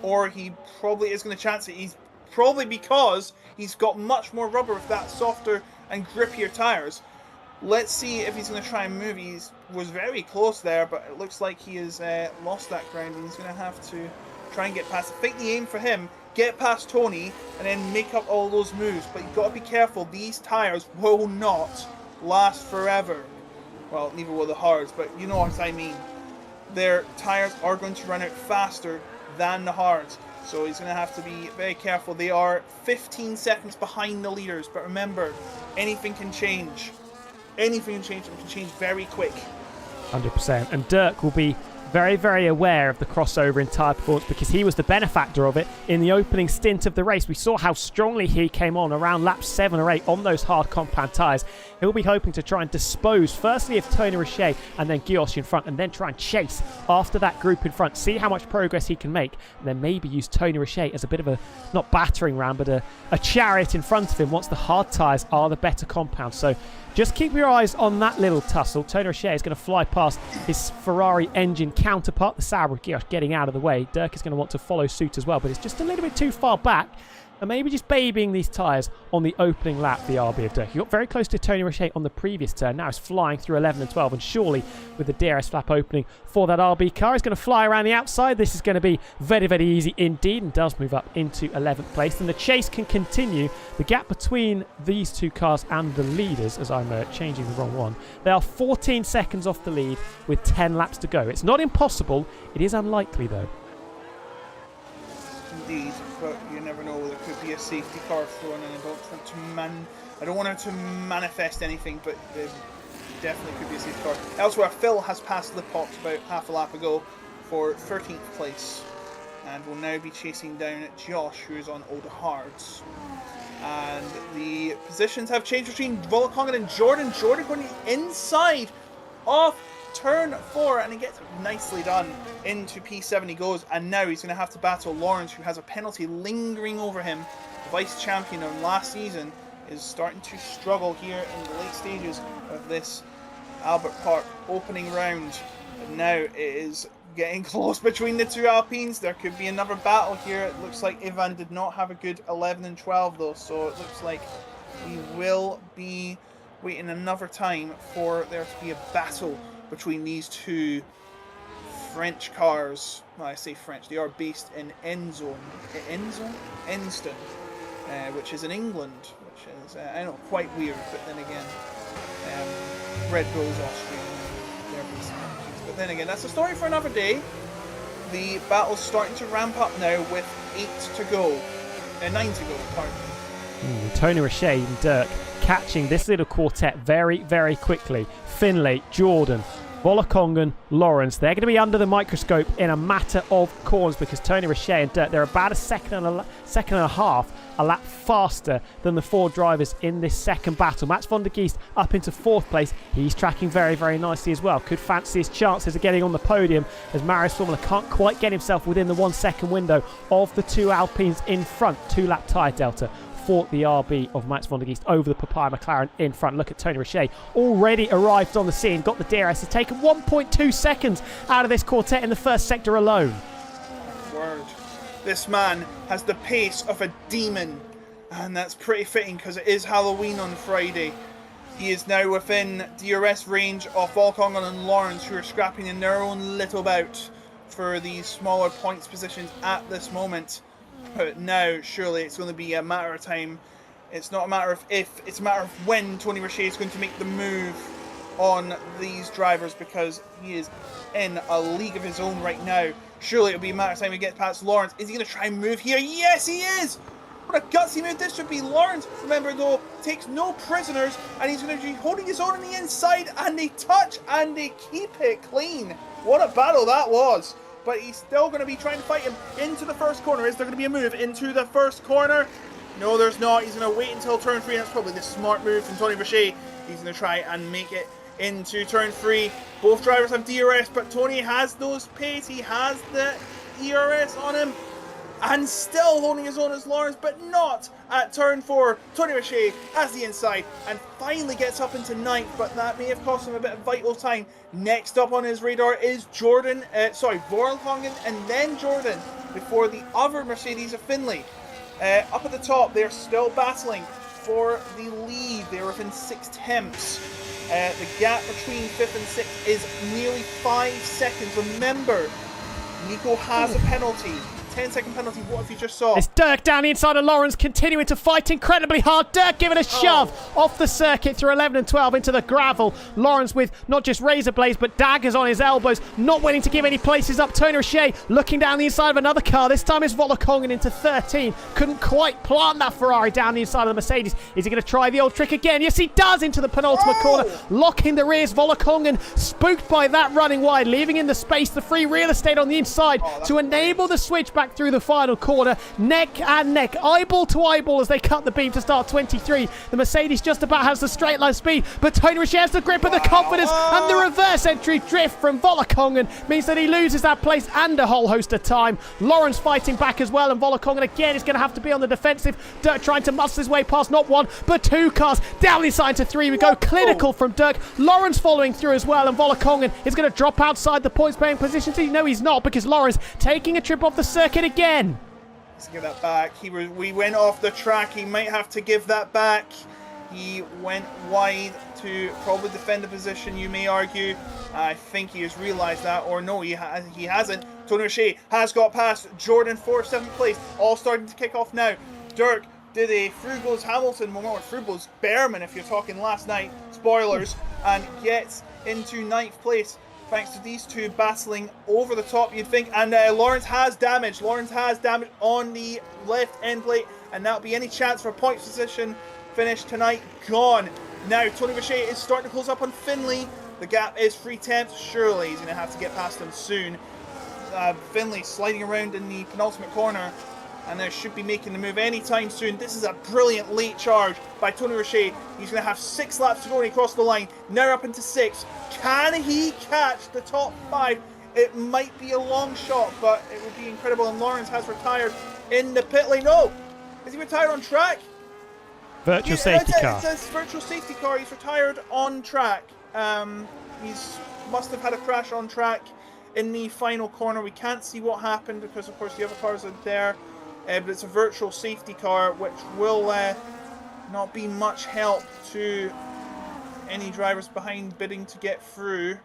or he probably is going to chance it. He's probably because he's got much more rubber with that softer and grippier tyres. Let's see if he's going to try and move. He was very close there, but it looks like he has lost that ground, and he's going to have to try and get past. I think the aim for him, get past Tony and then make up all those moves, but you've got to be careful. These tyres will not last forever. Well, neither will the hards, but you know what I mean. Their tyres are going to run out faster than the hards, so he's going to have to be very careful. They are 15 seconds behind the leaders, but remember, anything can change. Anything can change, it can change very quick. 100%. And Dirk will be very, very aware of the crossover in tyre performance because he was the benefactor of it in the opening stint of the race. We saw how strongly he came on around laps 7 or 8 on those hard compound tyres. He'll be hoping to try and dispose firstly of Tony Richet and then Guillaume in front, and then try and chase after that group in front, see how much progress he can make, and then maybe use Tony Richet as a bit of a, not battering ram, but a chariot in front of him once the hard tyres are the better compound. So just keep your eyes on that little tussle. Tony Richet is going to fly past his Ferrari engine counterpart, the Sauber Guillaume, getting out of the way. Dirk is going to want to follow suit as well, but it's just a little bit too far back. and maybe just babying these tyres on the opening lap, the RB of Dirk. He got very close to Tony Roche on the previous turn. Now he's flying through 11 and 12, and surely with the DRS flap opening for that RB car, he's going to fly around the outside. This is going to be very, very easy indeed, and does move up into 11th place. And the chase can continue. The gap between these two cars and the leaders, as I'm changing the wrong one, they are 14 seconds off the lead with 10 laps to go. It's not impossible. It is unlikely, though. Indeed, but you never know. There could be a safety car thrown in. I don't want to manifest anything, but there definitely could be a safety car. Elsewhere, Phil has passed Lipox about half a lap ago for 13th place, and will now be chasing down Josh, who is on Old Hards. And the positions have changed between Volakongen and Jordan. Jordan going inside of turn 4, and he gets nicely done into P7. He goes, and now he's going to have to battle Lawrence, who has a penalty lingering over him. The vice champion of last season is starting to struggle here in the late stages of this Albert Park opening round. And now it is getting close between the two Alpines. There could be another battle here. It looks like Ivan did not have a good 11 and 12 though, so it looks like we will be waiting another time for there to be a battle between these two French cars. Well, I say French, they are based in Enston, which is in England, which is, I know, quite weird, but then again, Red Bull's Austrian, they're based in England. But then again, that's a story for another day. The battle's starting to ramp up now with 9 to go, pardon me. Tony Roche and Dirk catching this little quartet very, very quickly. Finlay, Jordan, Volakongen, Lawrence, they're going to be under the microscope in a matter of corners, because Tony Roche and Dirk, they're about a second and a half a lap faster than the 4 drivers in this second battle. Mats van der Geest up into 4th place. He's tracking very, very nicely as well. Could fancy his chances of getting on the podium, as Marius Formula can't quite get himself within the 1 second window of the 2 Alpines in front. 2-lap tyre delta for the RB of Mats van der Geest over the Papaya McLaren in front. Look at Tony Roche, already arrived on the scene, got the DRS, has taken 1.2 seconds out of this quartet in the first sector alone. Word. This man has the pace of a demon, and that's pretty fitting because it is Halloween on Friday. He is now within DRS range of Volakongen and Lawrence, who are scrapping in their own little bout for these smaller points positions at this moment. But now, surely it's going to be a matter of time. It's not a matter of if, it's a matter of when Tony Roche is going to make the move on these drivers, because he is in a league of his own right now. Surely it'll be a matter of time he gets past Lawrence. Is he going to try and move here? Yes, he is! What a gutsy move this should be. Lawrence, remember though, takes no prisoners, and he's going to be holding his own on the inside, and they touch and they keep it clean. What a battle that was. But he's still going to be trying to fight him into the first corner. Is there going to be a move into the first corner? No, there's not. He's going to wait until turn 3. That's probably the smart move from Tony Roche. He's going to try and make it into turn 3. Both drivers have DRS, but Tony has those pace. He has the DRS on him. And still holding his own as Lawrence, but not at turn 4. Tony Roche has the inside and finally gets up into 9th, but that may have cost him a bit of vital time. Next up on his radar is Volakongen and then Jordan before the other Mercedes of Finlay. Up at the top, they're still battling for the lead. They're within 6/10. The gap between 5th and 6th is nearly 5 seconds. Remember, Nico has a penalty. 10-second penalty. What if you just saw? It's Dirk down the inside of Lawrence, continuing to fight incredibly hard. Dirk giving a shove off the circuit through 11 and 12 into the gravel. Lawrence with not just razor blades but daggers on his elbows, not willing to give any places up. Tony Roche looking down the inside of another car. This time it's Volakongen into 13. Couldn't quite plant that Ferrari down the inside of the Mercedes. Is he going to try the old trick again? Yes, he does, into the penultimate corner, locking the rears. Volakongen spooked by that running wide, leaving in the space, the free real estate on the inside to enable the switch back through the final corner. Neck and neck, eyeball to eyeball as they cut the beam to start 23. The Mercedes just about has the straight line speed, but Tony Roche has the grip and the confidence, and the reverse entry drift from Volakongen means that he loses that place and a whole host of time. Lawrence fighting back as well, and Volakongen again is going to have to be on the defensive. Dirk trying to muscle his way past not 1 but 2 cars. Down inside to 3 we go. Clinical from Dirk. Lawrence following through as well, and Volakongen is going to drop outside the points paying positions. No, he's not, because Lawrence taking a trip off the circuit again. Let's give that back. We went off the track. He might have to give that back. He went wide to probably defend the position, you may argue. I think he has realised that, or no, he hasn't. Tony O'Shea has got past Jordan for 7th place. All starting to kick off now. Dirk did a Frugals Hamilton moment, or Frugals Behrman if you're talking last night, spoilers, and gets into 9th place. Thanks to these two battling over the top, you'd think. And Lawrence has damage. Lawrence has damage on the left end plate, and that'll be any chance for a points position finish tonight gone. Now Tony Richey is starting to close up on Finley. The gap is 3/10. Surely he's going to have to get past him soon. Finley sliding around in the penultimate corner, and there should be making the move anytime soon. This is a brilliant late charge by Tony Richey. He's going to have 6 laps to go when he crosses the line. Now up into 6. Can he catch the top 5? It might be a long shot, but it would be incredible. And Lawrence has retired in the pit lane. No! Is he retired on track? Virtual safety car. It says virtual safety car. He's retired on track. He's must have had a crash on track in the final corner. We can't see what happened because, of course, the other cars are there. But it's a virtual safety car, which will not be much help to any drivers behind bidding to get through.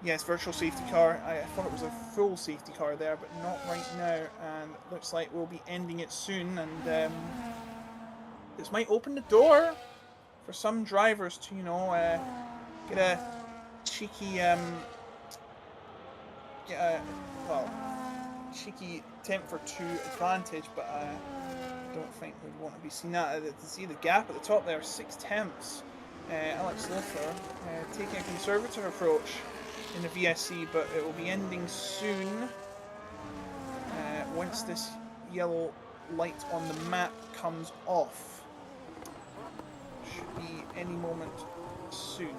Yes, virtual safety car. I thought it was a full safety car there, but not right now. And it looks like we'll be ending it soon. And this might open the door for some drivers to, you know, get a cheeky, cheeky temp for 2 advantage, but I don't think we'd want to be seen that. To see the gap at the top there, 6 temps. Alex Lothar taking a conservative approach in the VSC, but it will be ending soon once this yellow light on the map comes off. Should be any moment soon.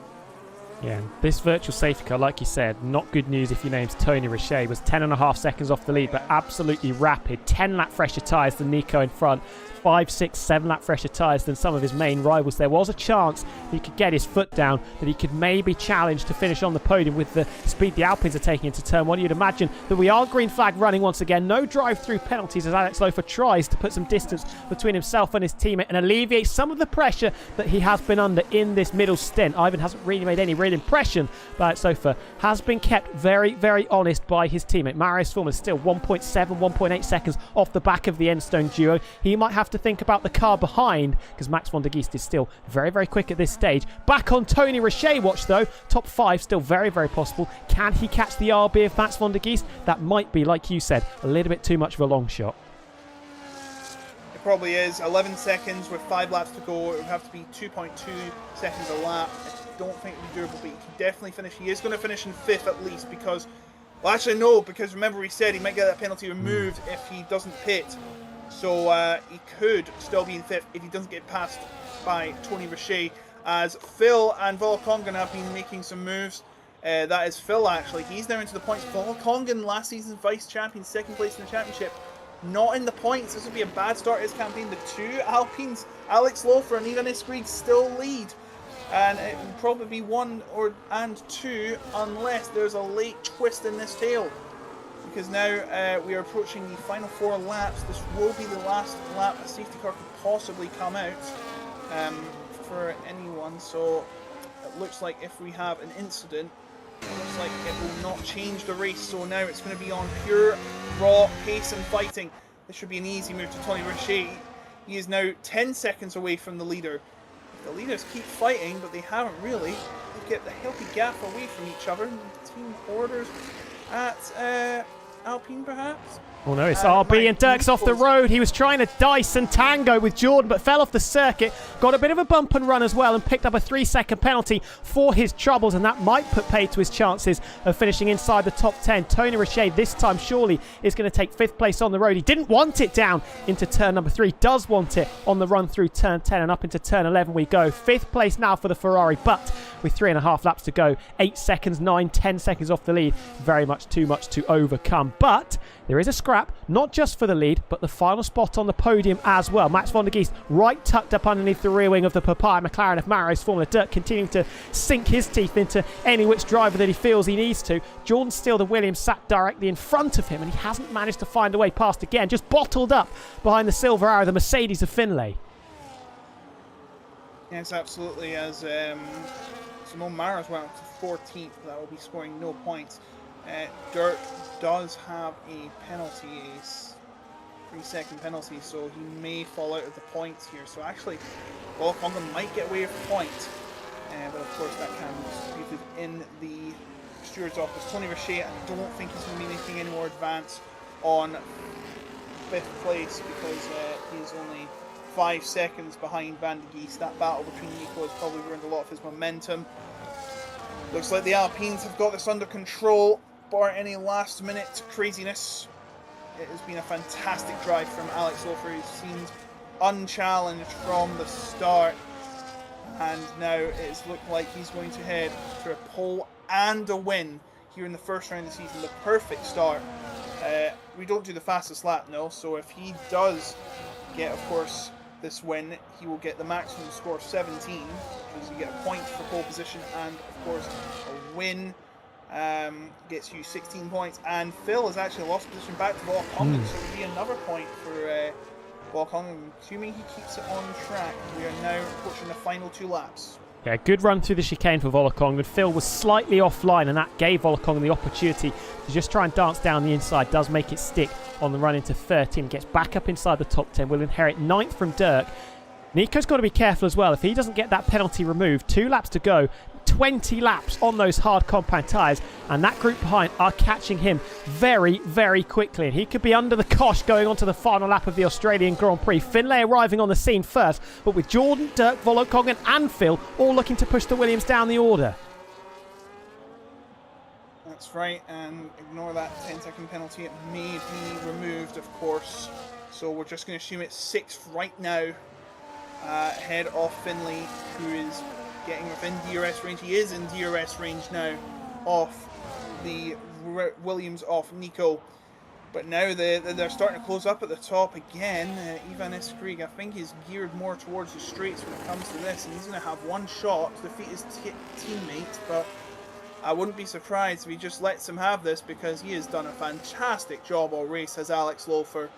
Yeah, this virtual safety car, like you said, not good news if your name's Tony Richey, was 10.5 seconds off the lead, but absolutely rapid. 10 lap fresher tyres than Nico in front. 5, 6, 7 lap fresher tyres than some of his main rivals. There was a chance he could get his foot down, that he could maybe challenge to finish on the podium with the speed the Alpines are taking into turn 1. You'd imagine that we are green flag running once again. No drive-through penalties as Alex Lothar tries to put some distance between himself and his teammate and alleviate some of the pressure that he has been under in this middle stint. Ivan hasn't really made any real impression, but Alex Lothar has been kept very, very honest by his teammate. Marius Fulmer is still 1.7, 1.8 seconds off the back of the Enstone duo. He might have to think about the car behind because Max van der Geest is still very, very quick at this stage. Back on Tony Richey watch though. Top 5 still very, very possible. Can he catch the RB of Max van der Geest? That might be, like you said, a little bit too much of a long shot. It probably is. 11 seconds with 5 laps to go. It would have to be 2.2 seconds a lap. I don't think it would be doable, but he can definitely finish. He is going to finish in 5th at least because, well, actually no, because remember he said he might get that penalty removed if he doesn't pit. So he could still be in 5th if he doesn't get passed by Tony Richey, as Phil and Volkongen have been making some moves. That is Phil actually. He's now into the points. Volkongen, last season's vice champion, 2nd place in the championship, not in the points. This would be a bad start to his campaign. The 2 Alpines, Alex Lothar and Ivan Iskrig, still lead. And it will probably be 1 and 2 unless there's a late twist in this tail. Because now we are approaching the final 4 laps. This will be the last lap a safety car could possibly come out for anyone. So it looks like if we have an incident, it looks like it will not change the race. So now it's going to be on pure raw pace and fighting. This should be an easy move to Tony Richey. He is now 10 seconds away from the leader. The leaders keep fighting, but they haven't really. They get the healthy gap away from each other. Team orders at Alpine, perhaps? Oh no, it's RB and Dirk's off the road. He was trying to dice and tango with Jordan, but fell off the circuit. Got a bit of a bump and run as well and picked up a 3-second penalty for his troubles, and that might put paid to his chances of finishing inside the top 10. Tony Richey this time surely is going to take 5th place on the road. He didn't want it down into turn number 3, does want it on the run through turn 10, and up into turn 11 we go. 5th place now for the Ferrari, but with 3.5 laps to go, 8 seconds, 9, 10 seconds off the lead. Very much too much to overcome, but There is a scrap, not just for the lead, but the final spot on the podium as well. Max von der Geest right tucked up underneath the rear wing of the Papaya McLaren of Maro's Formula. Dirk continuing to sink his teeth into any which driver that he feels he needs to. Jordan Steele, the Williams, sat directly in front of him, and he hasn't managed to find a way past again. Just bottled up behind the silver arrow, the Mercedes of Finlay. Yes, absolutely. As Simone Maras went up to 14th, that will be scoring no points. Dirk does have a penalty, a 3-second penalty, so he may fall out of the points here. So actually, Volkonga might get away with a point, but of course that can be disputed in the steward's office. Tony Richet, I don't think he's going to be making any more advance on 5th place because he's only 5 seconds behind Van der Geest. That battle between Nico has probably ruined a lot of his momentum. Looks like the Alpines have got this under control, bar any last minute craziness. It has been a fantastic drive from Alex Lofer. He seemed unchallenged from the start, and now it's looked like he's going to head to a pole and a win here in the first round of the season. The perfect start. We don't do the fastest lap, no, so if he does get, of course, this win, he will get the maximum score of 17, which is you get a point for pole position, and of course a win gets you 16 points. And Phil has actually lost position back to Volkonga, so it will be another point for Volkonga, assuming he keeps it on track. We are now approaching the final 2 laps. Yeah, good run through the chicane for Volkonga. Phil was slightly offline, and that gave Volkonga the opportunity to just try and dance down the inside. Does make it stick on the run into 13. Gets back up inside the top 10. Will inherit 9th from Dirk. Nico's got to be careful as well. If he doesn't get that penalty removed, 2 laps to go, 20 laps on those hard compound tyres, and that group behind are catching him very, very quickly, and he could be under the cosh going on to the final lap of the Australian Grand Prix. Finlay arriving on the scene first, but with Jordan, Dirk, Volkonga and Phil all looking to push the Williams down the order. That's right, and ignore that 10-second penalty. It may be removed, of course, so we're just going to assume it's 6th right now, ahead of Finlay, who is getting within DRS range. He is in DRS range now off the Williams off Nico. But now they're starting to close up at the top again. Ivan Eskrig, I think, is geared more towards the straights when it comes to this, and he's going to have one shot to defeat his teammate. But I wouldn't be surprised if he just lets him have this, because he has done a fantastic job all race, has Alex Lofer.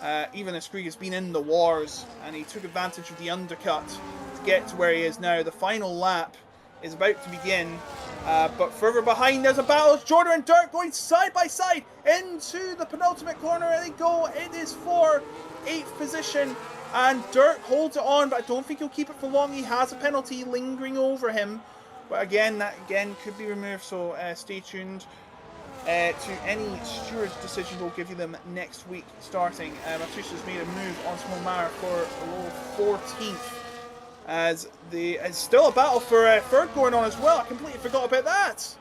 Ivan Eskrig has been in the wars, and he took advantage of the undercut to get to where he is now. The final lap is about to begin, but further behind there's a battle. Jordan and Dirk going side by side into the penultimate corner, and they go. It is for 8th position, and Dirk holds it on, but I don't think he'll keep it for long. He has a penalty lingering over him, but again, that again could be removed, so stay tuned to any steward's decision. We'll give you them next week starting. Matusa's made a move on Smolmar for a low 14th, as there's still a battle for 3rd going on as well. I completely forgot about that.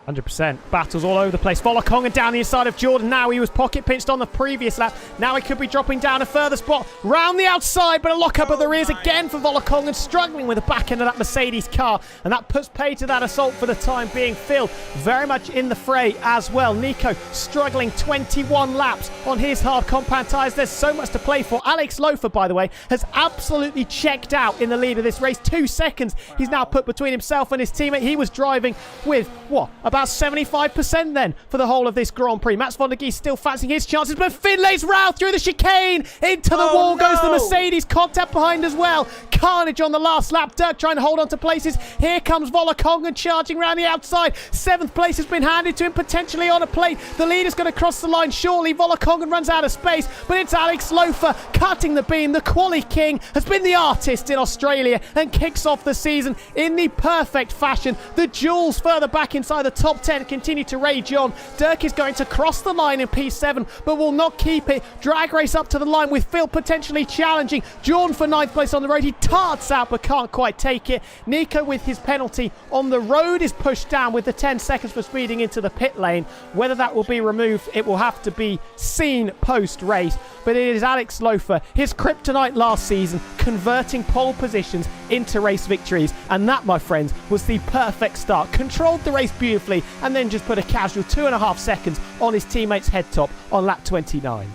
100%. Battles all over the place. Volkonga down the inside of Jordan. Now he was pocket pinched on the previous lap. Now he could be dropping down a further spot. Round the outside, but a lock up of the rears again for Volkonga, struggling with the back end of that Mercedes car. And that puts pay to that assault for the time being. Phil very much in the fray as well. Nico struggling 21 laps on his hard compound tyres. There's so much to play for. Alex Lofer, by the way, has absolutely checked out in the lead of this race. 2 seconds he's now put between himself and his teammate. He was driving with, what, about 75% then for the whole of this Grand Prix. Max von der Geest still fancying his chances, but Finlay's round through the chicane. Into the wall goes the Mercedes. Contact behind as well. Carnage on the last lap. Dirk trying to hold on to places. Here comes Volkonga charging around the outside. 7th place has been handed to him, potentially on a plate. The leader's going to cross the line shortly. Volkonga runs out of space, but it's Alex Lofer cutting the beam. The Quali King has been the artist in Australia and kicks off the season in the perfect fashion. The Jules further back inside the top 10 continue to rage on. Dirk is going to cross the line in P7, but will not keep it. Drag race up to the line with Phil potentially challenging. Jordan for 9th place on the road. He tarts out but can't quite take it. Nico with his penalty on the road is pushed down with the 10 seconds for speeding into the pit lane. Whether that will be removed, it will have to be seen post-race. But it is Alex Lofer, his kryptonite last season, converting pole positions into race victories. And that, my friends, was the perfect start. Controlled the race beautifully and then just put a casual 2.5 seconds on his teammate's head top on lap 29.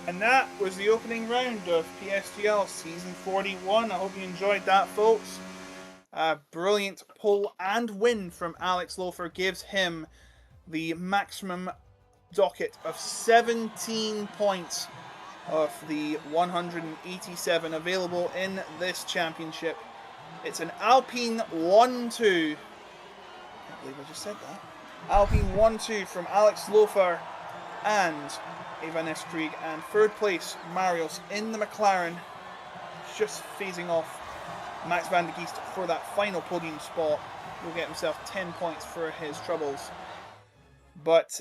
And that was the opening round of PSGL Season 41. I hope you enjoyed that, folks. A brilliant pole and win from Alex Lofer gives him the maximum docket of 17 points of the 187 available in this championship. It's an Alpine 1-2. I can't believe I just said that. Alpine 1-2 from Alex Lofer and Evanes Krieg, and third place Marius in the McLaren, just phasing off Max van der Geest for that final podium spot. He'll get himself 10 points for his troubles. But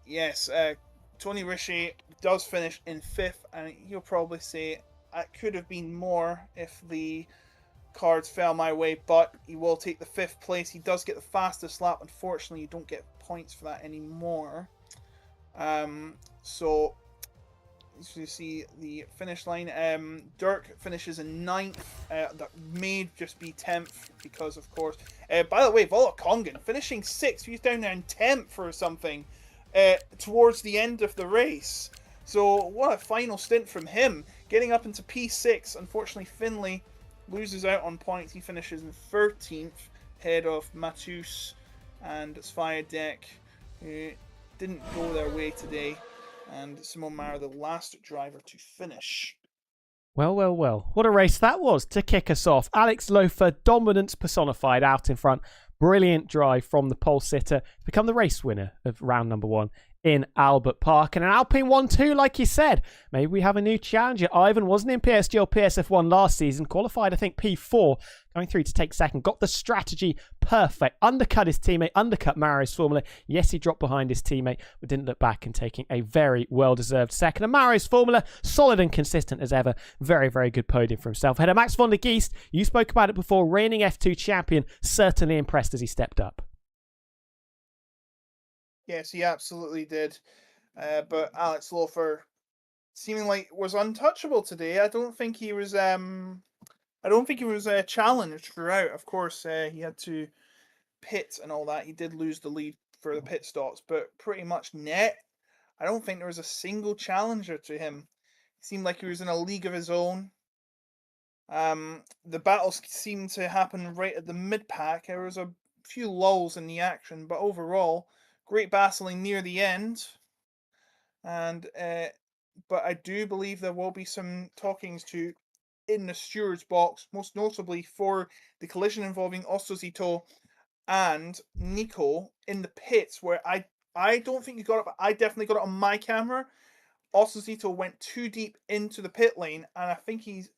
yes, Tony Richer does finish in 5th, and he'll probably say it could have been more if the cards fell my way, but he will take the 5th place. He does get the fastest lap. Unfortunately, you don't get points for that anymore. So you see the finish line. Dirk finishes in 9th. That may just be 10th because, of course. By the way, Volokongan finishing 6th. He's down there in 10th or something towards the end of the race. So what a final stint from him, getting up into P6. Unfortunately, Finlay loses out on points. He finishes in 13th, ahead of Matus and Sviadek, who didn't go their way today, and Simon Mara, the last driver to finish. Well, well, well. What a race that was to kick us off. Alex Lofer, dominance personified out in front. Brilliant drive from the pole sitter to become the race winner of round number 1 in Albert Park. And an Alpine 1-2, like you said. Maybe we have a new challenger. Ivan wasn't in PSGL PSF1 last season. Qualified, I think, P4. Going through to take second. Got the strategy perfect. Undercut his teammate. Undercut Mario's formula. Yes, he dropped behind his teammate, but didn't look back and taking a very well-deserved second. And Mario's formula, solid and consistent as ever. Very, very good podium for himself. Ahead of Max van der Geest. You spoke about it before. Reigning F2 champion. Certainly impressed as he stepped up. Yes, he absolutely did. But Alex Lofer seeming like was untouchable today. I don't think he was challenged throughout. Of course, he had to pit and all that. He did lose the lead for the pit stops, but pretty much net, I don't think there was a single challenger to him. It seemed like he was in a league of his own. The battles seemed to happen right at the mid-pack. There was a few lulls in the action, but overall, great battling near the end. And but I do believe there will be some talkings to in the steward's box, most notably for the collision involving Ostosito and Nico in the pits, where I don't think you got it, but I definitely got it on my camera. Ostosito went too deep into the pit lane, and I think he's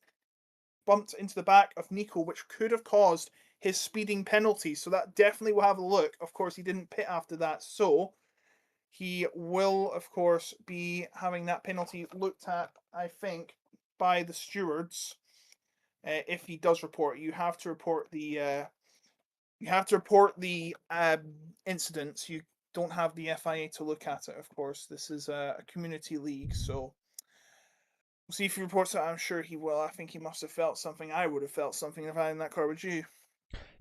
bumped into the back of Nico, which could have caused his speeding penalty. So that definitely will have a look. Of course, he didn't pit after that, so he will, of course, be having that penalty looked at, I think, by the stewards. If he does report, you have to report the incidents. You don't have the FIA to look at it. Of course, this is a community league, so we'll see if he reports it. I'm sure he will. I think he must have felt something. I would have felt something if I had in that car. Would you?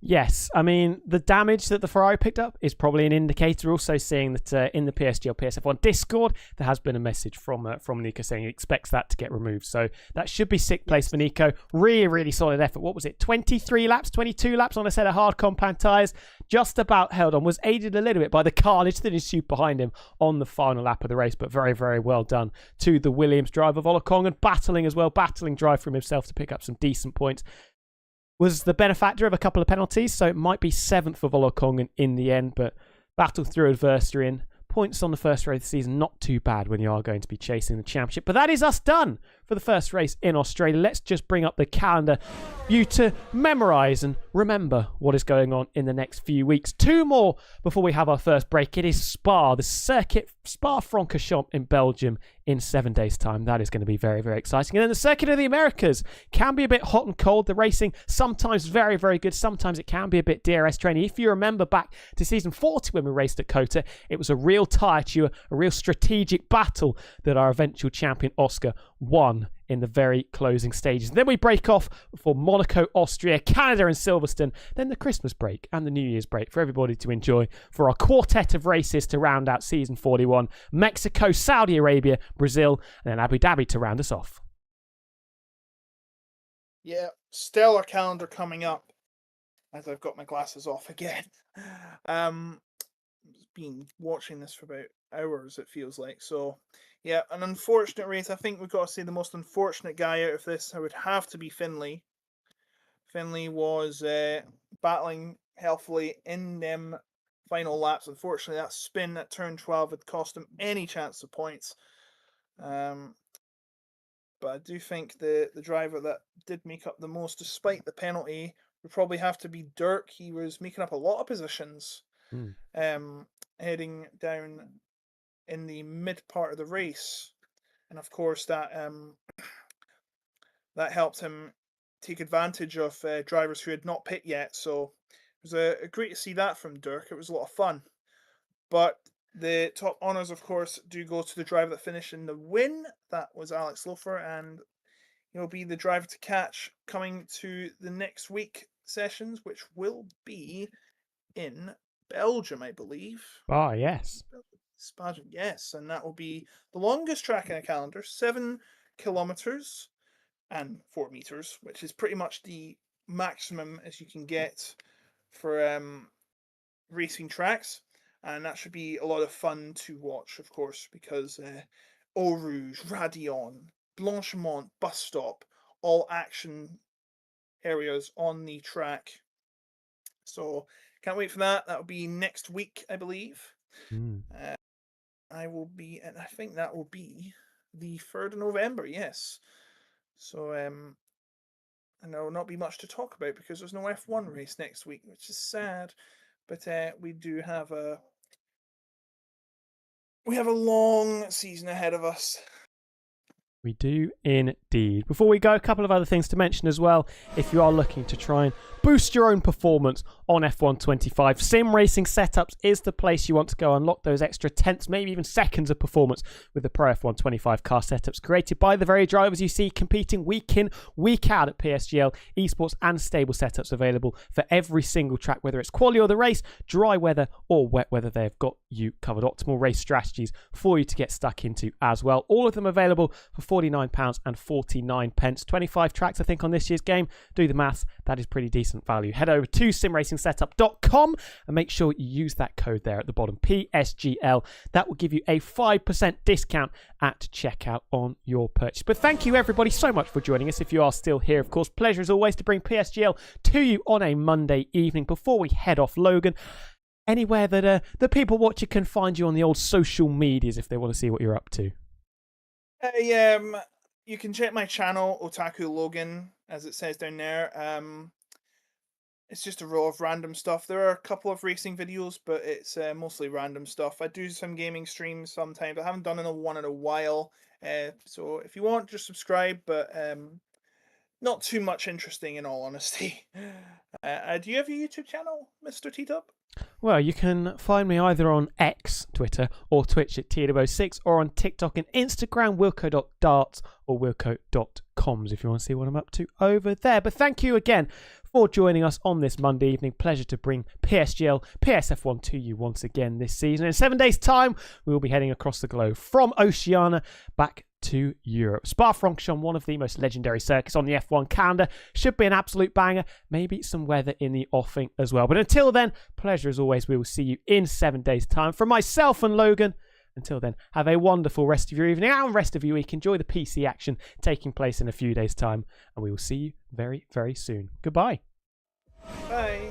Yes, I mean, the damage that the Ferrari picked up is probably an indicator. Also seeing that in the PSGL PSF1 Discord, there has been a message from Nico saying he expects that to get removed. So that should be 6th place for Nico. Really, really solid effort. What was it? 22 laps on a set of hard compound tyres. Just about held on. Was aided a little bit by the carnage that ensued behind him on the final lap of the race. But very, very well done to the Williams driver. Volokongan battling as well. Battling drive from himself to pick up some decent points. Was the benefactor of a couple of penalties, so it might be 7th for Volokongan in the end, but battled through adversity and points on the first race of the season, not too bad when you are going to be chasing the championship. But that is us done for the first race in Australia. Let's just bring up the calendar for you to memorise and remember what is going on in the next few weeks. 2 more before we have our first break. It is Spa, the circuit, Spa-Francorchamps in Belgium in 7 days' time. That is going to be very, very exciting. And then the Circuit of the Americas can be a bit hot and cold. The racing sometimes very, very good. Sometimes it can be a bit DRS training. If you remember back to season 40 when we raced at COTA, it was a real tyre chewer, a real strategic battle that our eventual champion Oscar won fun in the very closing stages. And then we break off for Monaco, Austria, Canada and Silverstone, then the Christmas break and the New Year's break for everybody to enjoy for our quartet of races to round out season 41, Mexico, Saudi Arabia, Brazil, and then Abu Dhabi to round us off. Yeah, stellar calendar coming up. As I've got my glasses off again. Been watching this for about hours, it feels like. So, yeah, an unfortunate race. I think we've got to say the most unfortunate guy out of this, I would have to be Finley. Finley was battling healthily in them final laps. Unfortunately, that spin at turn 12 had cost him any chance of points. But I do think the driver that did make up the most, despite the penalty, would probably have to be Dirk. He was making up a lot of positions, heading down in the mid part of the race, and of course that that helped him take advantage of drivers who had not pit yet. So it was great to see that from Dirk. It was a lot of fun. But the top honours, of course, do go to the driver that finished in the win. That was Alex Lofer, and he'll be the driver to catch coming to the next week sessions, which will be in Belgium, I believe. Ah, yes. Spa, yes, and that will be the longest track in a calendar, 7 kilometers and 4 meters, which is pretty much the maximum as you can get for racing tracks. And that should be a lot of fun to watch, of course, because Eau Rouge, Radion, Blanchemont, Bus Stop, all action areas on the track. So can't wait for that. That'll be next week, I believe. I will be, and I think that will be the 3rd of November, yes. So and there will not be much to talk about because there's no F1 race next week, which is sad. But we do have a long season ahead of us. We do indeed. Before we go, a couple of other things to mention as well. If you are looking to try and boost your own performance on F1 25, Sim Racing Setups is the place you want to go. Unlock those extra tenths, maybe even seconds of performance with the Pro F1 25 car setups created by the very drivers you see competing week in, week out at PSGL, esports and stable setups available for every single track, whether it's quali or the race, dry weather or wet weather. They've got you covered. Optimal race strategies for you to get stuck into as well. All of them available for £49.49. 25 tracks, I think, on this year's game. Do the maths. That is pretty decent value. Head over to simracingsetup.com and make sure you use that code there at the bottom, PSGL. That will give you a 5% discount at checkout on your purchase. But thank you, everybody, so much for joining us. If you are still here, of course, pleasure as always to bring PSGL to you on a Monday evening. Before we head off, Logan, anywhere that the people watching can find you on the old social medias if they want to see what you're up to. You can check my channel, Otaku Logan, as it says down there. It's just a row of random stuff. There are a couple of racing videos, but it's mostly random stuff. I do some gaming streams sometimes. I haven't done one in a while. So if you want, just subscribe, but not too much interesting in all honesty. Do you have a YouTube channel, Mr. T-Tub? Well, you can find me either on X, Twitter, or Twitch at TW6, or on TikTok and Instagram, wilco.darts or wilco.coms if you want to see what I'm up to over there. But thank you again for joining us on this Monday evening. Pleasure to bring PSGL, PSF1 to you once again this season. In 7 days' time, we will be heading across the globe from Oceania back to Europe. Spa-Francorchamps, one of the most legendary circuits on the F1 calendar, should be an absolute banger. Maybe some weather in the offing as well. But until then, pleasure as always. We will see you in 7 days' time. From myself and Logan, until then, have a wonderful rest of your evening and rest of your week. Enjoy the PC action taking place in a few days' time. And we will see you very, very soon. Goodbye. Bye.